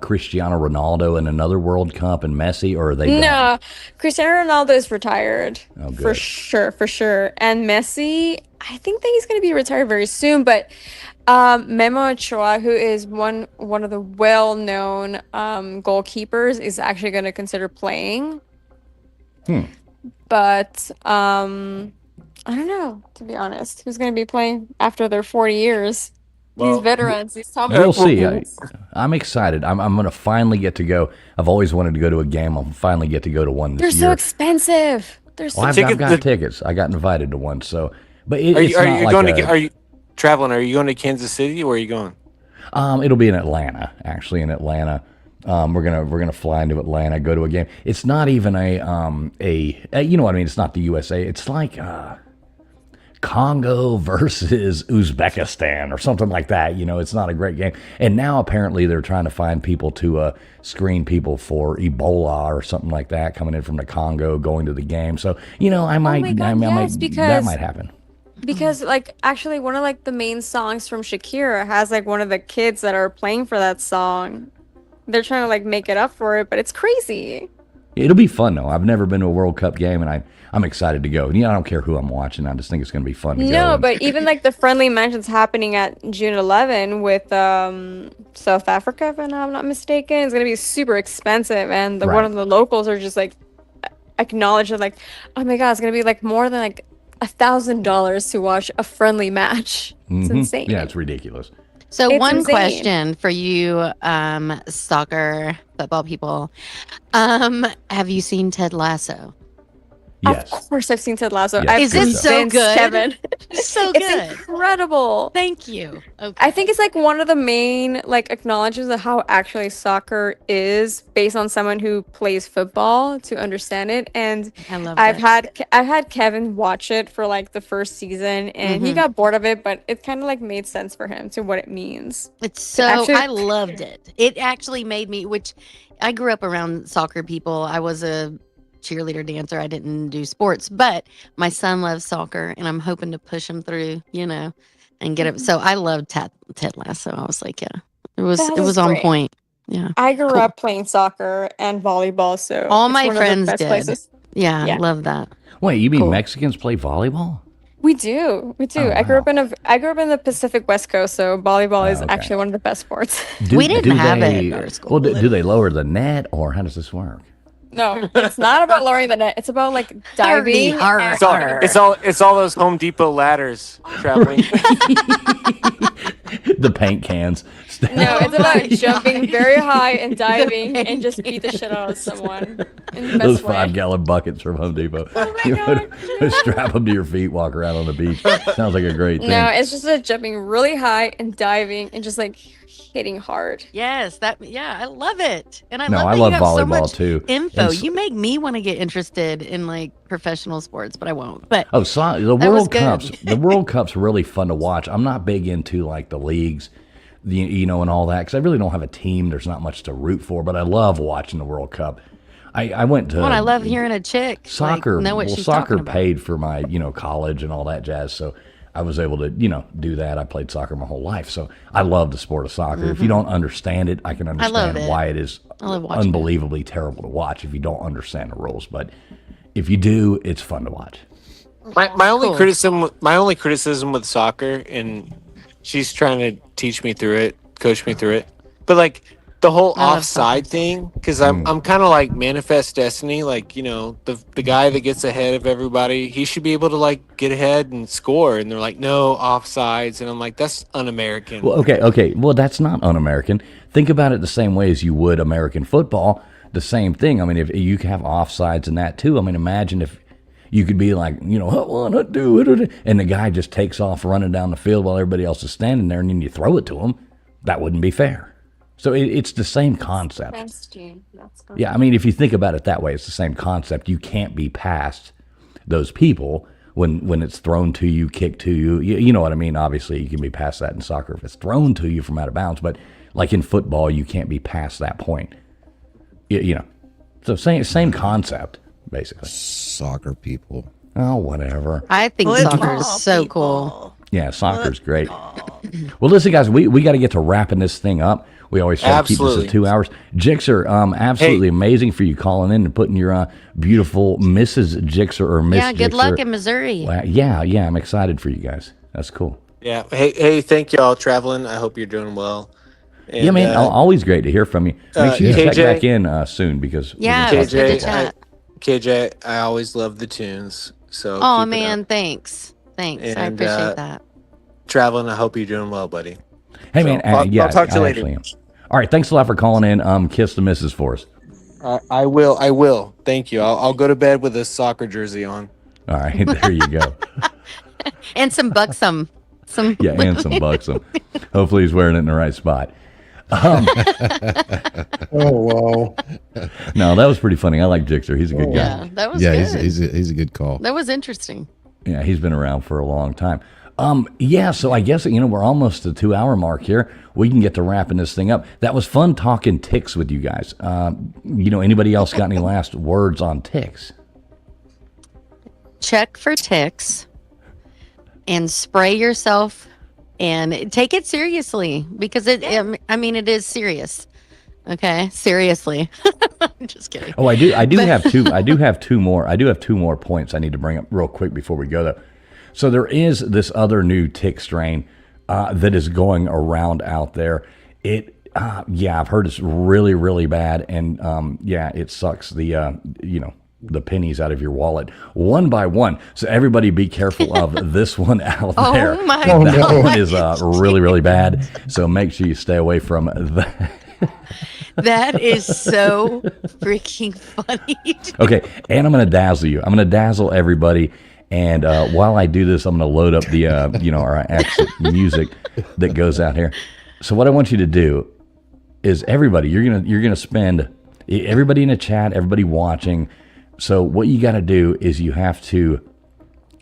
Cristiano Ronaldo in another World Cup and Messi, or are they done? No, Cristiano Ronaldo is retired Oh, for good. sure. And Messi, I think that he's going to be retired very soon. But Memo Ochoa, who is one of the well-known goalkeepers, is actually going to consider playing. But I don't know, to be honest, who's going to be playing after their 40 years. These veterans, these top We'll see. veterans. I'm excited. I'm going to finally get to go. I've always wanted to go to a game. I'll finally get to go to one They're this so year. expensive. They're so Well, I've got tickets. I got invited to one. So, but are it's you, are not you like going a, to? Are you traveling? Are you going to Kansas City? Or are you going? It'll be in Atlanta, actually in Atlanta. We're gonna fly into Atlanta, go to a game. It's not even a you know what I mean. It's not the USA. It's like Congo versus Uzbekistan or something like that. It's not a great game. And now apparently they're trying to find people to screen people for Ebola or something like that coming in from the Congo going to the game. So I might, my God, I might yes, that because- might happen. Because like actually one of like the main songs from Shakira has like one of the kids that are playing for that song. They're trying to like make it up for it, but it's crazy. It'll be fun though. I've never been to a World Cup game, and I'm excited to go. I don't care who I'm watching. I just think it's going to be fun to go. No, And- but even like the friendly match that's happening at June 11 with South Africa, if I'm not mistaken, is going to be super expensive, and one Right. of the locals are just like acknowledged that like, oh my God, it's going to be like more than like $1,000 to watch a friendly match. It's Mhm. insane. Yeah, it's ridiculous. So It's one insane. question for you, soccer football people. Have you seen Ted Lasso? Yes. Of course, I've seen Ted Lasso. Yes, I've Is it seen so Vince, good? Kevin. So It's good. incredible. Thank you. Okay. I think it's like one of the main like acknowledges of how actually soccer is based on someone who plays football to understand it. And I love I've that. had Kevin watch it for like the first season, and he Mhm. got bored of it, but it kind of like made sense for him to what it means. It's so actually- I loved it. It actually made me, which I grew up around soccer people. I was a cheerleader, dancer. I didn't do sports, but my son loves soccer, and I'm hoping to push him through, and get it. So I love Ted Lasso. I was like, yeah, it was on great. point. Yeah. I grew Cool. up playing soccer and volleyball, so All it's my one of the friends best did. places. Yeah, Yeah. I love that. Wait, you mean Cool. Mexicans play volleyball? We do. Oh, I grew up in the Pacific West Coast, so volleyball is okay. actually one of the best sports. We didn't have it in our school. Well, do they lower the net, or how does this work? No, it's not about lowering the net. It's about like diving. and- It's all those Home Depot ladders traveling. The paint cans. No, it's about jumping very high and diving and just beat the shit out of someone in the best Those way. 5-gallon buckets from Home Depot. Strap them to your feet, walk around on the beach. Sounds like a great thing. No, it's just jumping really high and diving and just like hitting hard. Yes, I love it. And I No, love I that love you have so volleyball, much too. info. And You make me want to get interested in like professional sports, but I won't. But the that was World good. Cups. The World Cup's really fun to watch. I'm not big into like the leagues, and all that, because I really don't have a team. There's not much to root for, but I love watching the World Cup. I went to Well, I love hearing a chick soccer. know what Well, she's soccer talking about. paid for my college and all that jazz, so I was able to do that. I played soccer my whole life, so I love the sport of soccer. If you don't understand it, I can Mm-hmm. I love understand it. why it is I love watching unbelievably terrible to watch if you don't understand the rules. But if you do, it's fun to watch. My only Cool. criticism with soccer, and she's trying to teach me through it, coach me through it, but like the whole I love offside thing, because I'm kind of like manifest destiny, like the guy that gets ahead of everybody, he should be able to like get ahead and score, and they're like, no, offsides, and I'm like, that's un-American. Well, okay. Well, that's not un-American. Think about it the same way as you would American football. The same thing. I mean, if you can have offsides in that too. I mean, imagine if you could be like, and the guy just takes off running down the field while everybody else is standing there, and then you throw it to him. That wouldn't be fair. So it's the same concept. Yeah, I mean, if you think about it that way, it's the same concept. You can't be past those people when it's thrown to you, kicked to you. You know what I mean? Obviously, you can be past that in soccer if it's thrown to you from out of bounds. But like in football, you can't be past that point. So same concept, basically. Soccer people. Oh, whatever. I think Football soccer is so cool. Yeah, soccer's great. Well, listen, guys, we got to get to wrapping this thing up. We always try to keep this Absolutely. at 2 hours. Jixer, absolutely amazing for you calling in and putting your beautiful Mrs. Jixer or Miss Yeah, good Jixer. luck in Missouri. Well, yeah, I'm excited for you guys. That's cool. Yeah. Hey, thank y'all traveling. I hope you're doing well. And, yeah, man, always great to hear from you. Make sure you check KJ? back in soon because Yeah, it was good to chat. KJ, I always love the tunes. So Oh keep it man, up. thanks. I And, appreciate that. Traveling, I hope you're doing well, buddy. Hey, So, man, I'll talk to you I later. actually am. All right, thanks a lot for calling in. Kiss the missus for us. I will. Thank you. I'll go to bed with a soccer jersey on. All right, there you go. And some buxom. Yeah, and some buxom. Hopefully he's wearing it in the right spot. Oh wow! No, that was pretty funny. I like Jixer. He's a good guy. Yeah, that was Yeah, good. he's a good call. That was interesting. Yeah, he's been around for a long time. So I guess we're almost at the 2 hour mark here. We can get to wrapping this thing up. That was fun talking ticks with you guys. Anybody else got any last words on ticks? Check for ticks and spray yourself and take it seriously because it is serious. Okay, seriously. I'm just kidding. Oh, I do have two. I do have two more points I need to bring up real quick before we go though. So there is this other new tick strain that is going around out there. I've heard it's really, really bad, and it sucks the pennies out of your wallet one by one. So everybody be careful of this one out there. Oh my That God. one is really, really bad. So make sure you stay away from that. That is so freaking funny. Okay, and I'm going to dazzle you. I'm going to dazzle everybody. And while I do this, I'm going to load up the our exit music that goes out here. So what I want you to do is everybody, you're gonna spend, everybody in the chat, everybody watching. So what you got to do is you have to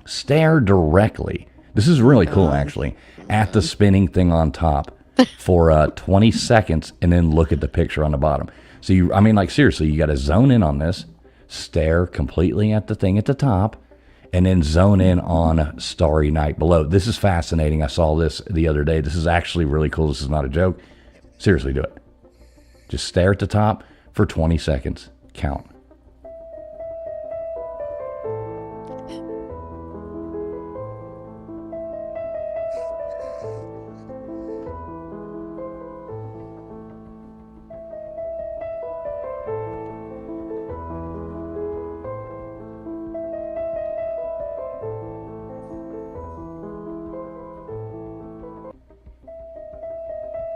stare directly. This is really cool, actually, at the spinning thing on top for 20 seconds, and then look at the picture on the bottom. So seriously, you got to zone in on this. stare completely at the thing at the top, and then zone in on Starry Night below. This is fascinating. I saw this the other day. This is actually really cool. This is not a joke. Seriously, do it. Just stare at the top for 20 seconds. Count.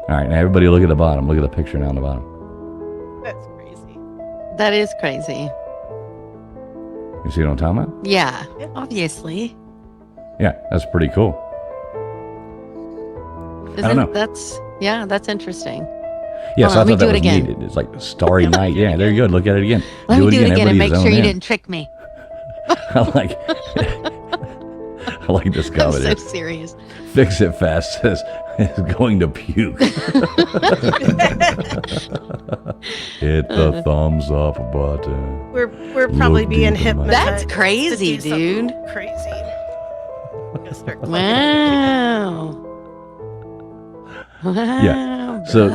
All right, now everybody look at the bottom. Look at the picture down the bottom. That's crazy. That is crazy. You see what I'm talking about? Yeah, obviously. Yeah, that's pretty cool. I don't know. That's interesting. Yeah, Hold so I on, let me thought that do it was again. neat. It's like Starry Night. Yeah, there you go. Look at it again. Let me do it again and Everybody make zone sure you in. didn't trick me. I like this I'm comment. so here. serious. Fix It Fast says is going to puke. Hit the thumbs up button. We're probably Look being deep in my- hypnotized. That's crazy, to do something dude. Crazy. Wow. Yeah. So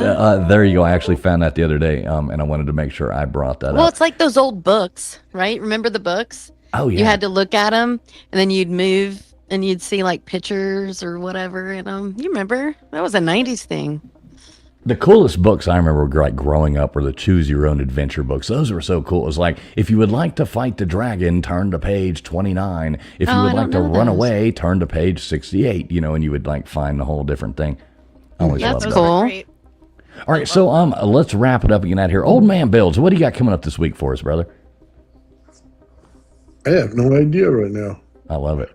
there you go. I actually found that the other day, and I wanted to make sure I brought that Well, up. it's like those old books, right? Remember the books? Oh, yeah. You had to look at them, and then you'd move, and you'd see like pictures or whatever in them. You remember? That was a 90s thing. The coolest books I remember like growing up were the Choose Your Own Adventure books. Those were so cool. It was like, if you would like to fight the dragon, turn to page 29. If you Oh, would I like to don't know run those. away, turn to page 68. And you would like find the whole different thing. I always That's loved cool. that. All right, so let's wrap it up again out here. Old Man Builds, what do you got coming up this week for us, brother? I have no idea right now. I love it.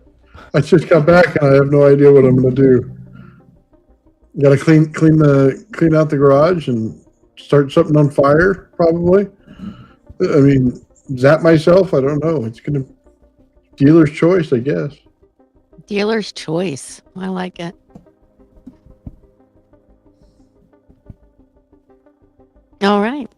I just got back and I have no idea what I'm going to do. Got to clean out the garage and start something on fire, probably. I mean, zap myself. I don't know. It's going to dealer's choice, I guess. Dealer's choice. I like it. All right.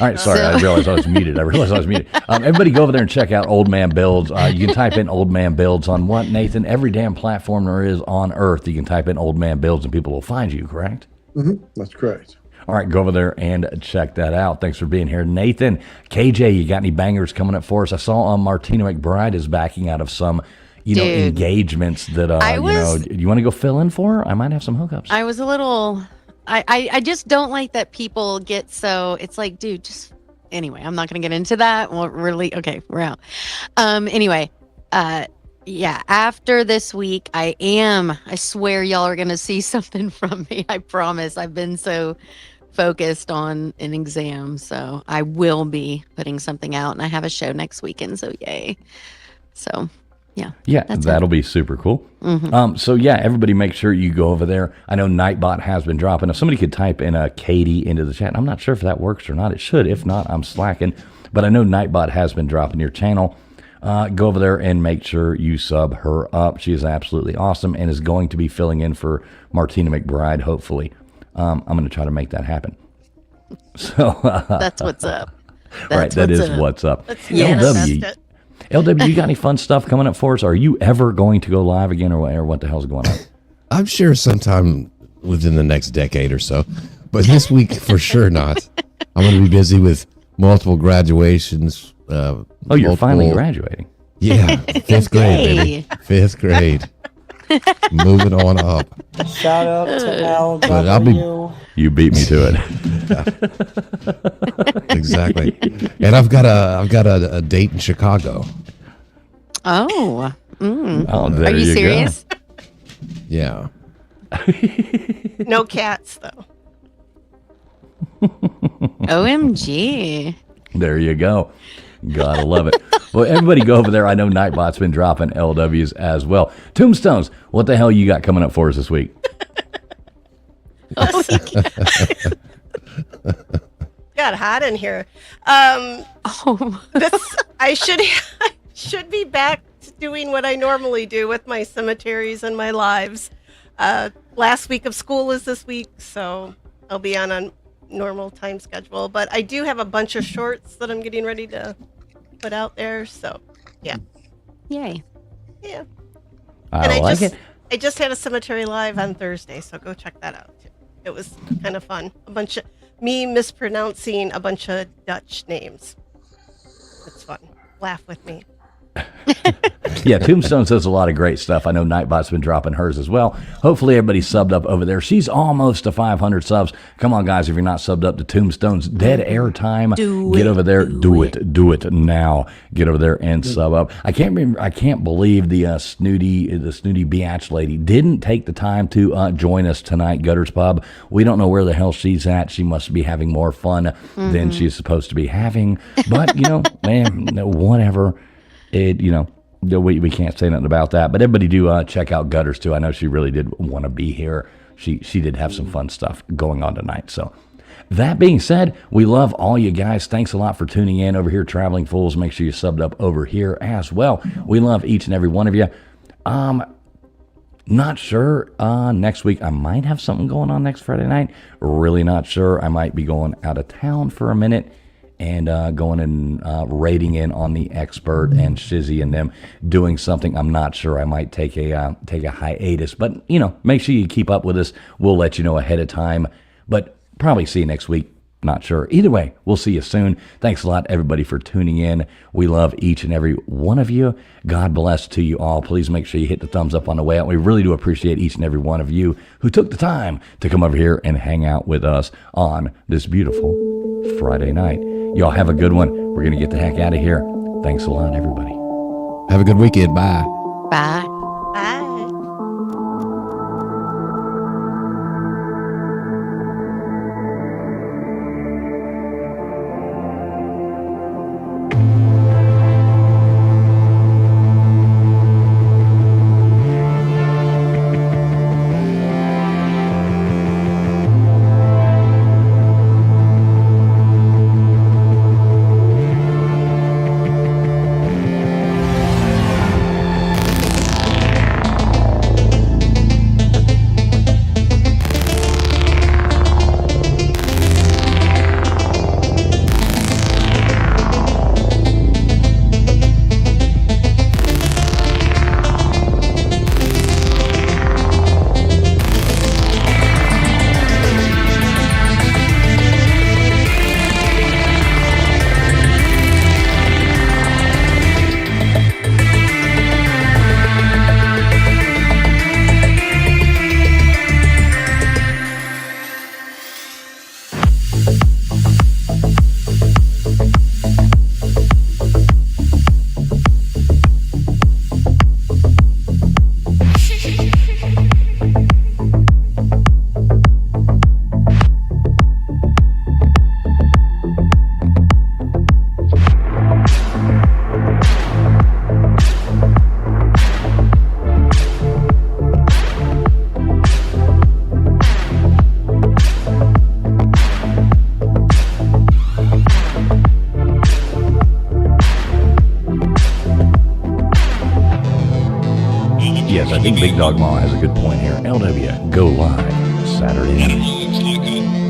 All right, sorry, I realized I was muted. Everybody go over there and check out Old Man Builds. You can type in Old Man Builds on what, Nathan? Every damn platform there is on Earth, you can type in Old Man Builds and people will find you, correct? Mm-hmm. That's correct. All right, go over there and check that out. Thanks for being here. Nathan, KJ, you got any bangers coming up for us? I saw Martina McBride is backing out of some, Dude. engagements that, you want to go fill in for her? I might have some hookups. I was a little... I just don't like that people get so... It's like, dude, just... Anyway, I'm not going to get into that. Well, really... Okay, we're out. Anyway, yeah, after this week, I swear y'all are going to see something from me. I promise. I've been so focused on an exam, so I will be putting something out, and I have a show next weekend, so yay. So, yeah. Yeah, that's that'll be super cool. Mhm. So yeah, everybody make sure you go over there. I know Nightbot has been dropping. If somebody could type in Katie into the chat, I'm not sure if that works or not. It should. If not, I'm slacking. But I know Nightbot has been dropping your channel. Go over there and make sure you sub her up. She is absolutely awesome and is going to be filling in for Martina McBride, hopefully. I'm going to try to make that happen. So That's what's up. Right, that is what's up. Let's manifest it. LW, you got any fun stuff coming up for us? Are you ever going to go live again, or what the hell's going on? I'm sure sometime within the next decade or so, but this week for sure not. I'm going to be busy with multiple graduations. You're finally graduating. Yeah, fifth grade, baby. Fifth grade. Moving on up. Shout out to LW. But I'll be. You beat me to it. Exactly. And I've got a date in Chicago. Oh. Oh, there Are you you go. serious? Yeah. No cats, though. OMG. There you go. Gotta love it. Well, everybody go over there. I know Nightbot's been dropping LWs as well. Tombstones, what the hell you got coming up for us this week? Got hot in here. This I should be back to doing what I normally do with my cemeteries and my lives. Last week of school is this week, so I'll be on a normal time schedule. But I do have a bunch of shorts that I'm getting ready to put out there. So, yeah. Yay. Yeah. I like it. I just had a cemetery live on Thursday, so go check that out too. It was kind of fun. A bunch of me mispronouncing a bunch of Dutch names. It's fun. Laugh with me. Yeah, Tombstone says a lot of great stuff. I know Nightbot's been dropping hers as well. Hopefully everybody's subbed up over there. She's almost to 500 subs. Come on, guys, if you're not subbed up to Tombstone's Dead Air Time, get over there. Do it now. Get over there and sub up. I can't believe the snooty biatch lady didn't take the time to join us tonight, Gutters Pub. We don't know where the hell she's at. She must be having more fun than she's supposed to be having. But, man, whatever. We can't say nothing about that, but everybody do check out Gutters too. I know she really did want to be here. She did have some fun stuff going on tonight. So that being said, we love all you guys. Thanks a lot for tuning in over here, Traveling Fools. Make sure you subbed up over here as well. We love each and every one of you. Not sure. Next week I might have something going on next Friday night. Really not sure. I might be going out of town for a minute. And going and raiding in on the Expert and Shizzy and them doing something. I'm not sure. I might take a hiatus, but make sure you keep up with us. We'll let you know ahead of time, but probably see you next week. Not sure. Either way, we'll see you soon. Thanks a lot, everybody, for tuning in. We love each and every one of you. God bless to you all. Please make sure you hit the thumbs up on the way out. We really do appreciate each and every one of you who took the time to come over here and hang out with us on this beautiful Friday night. Y'all have a good one. We're going to get the heck out of here. Thanks a lot, everybody. Have a good weekend. Bye. Bye. Bye. Big Dog Ma has a good point here. LW, go live Saturday night.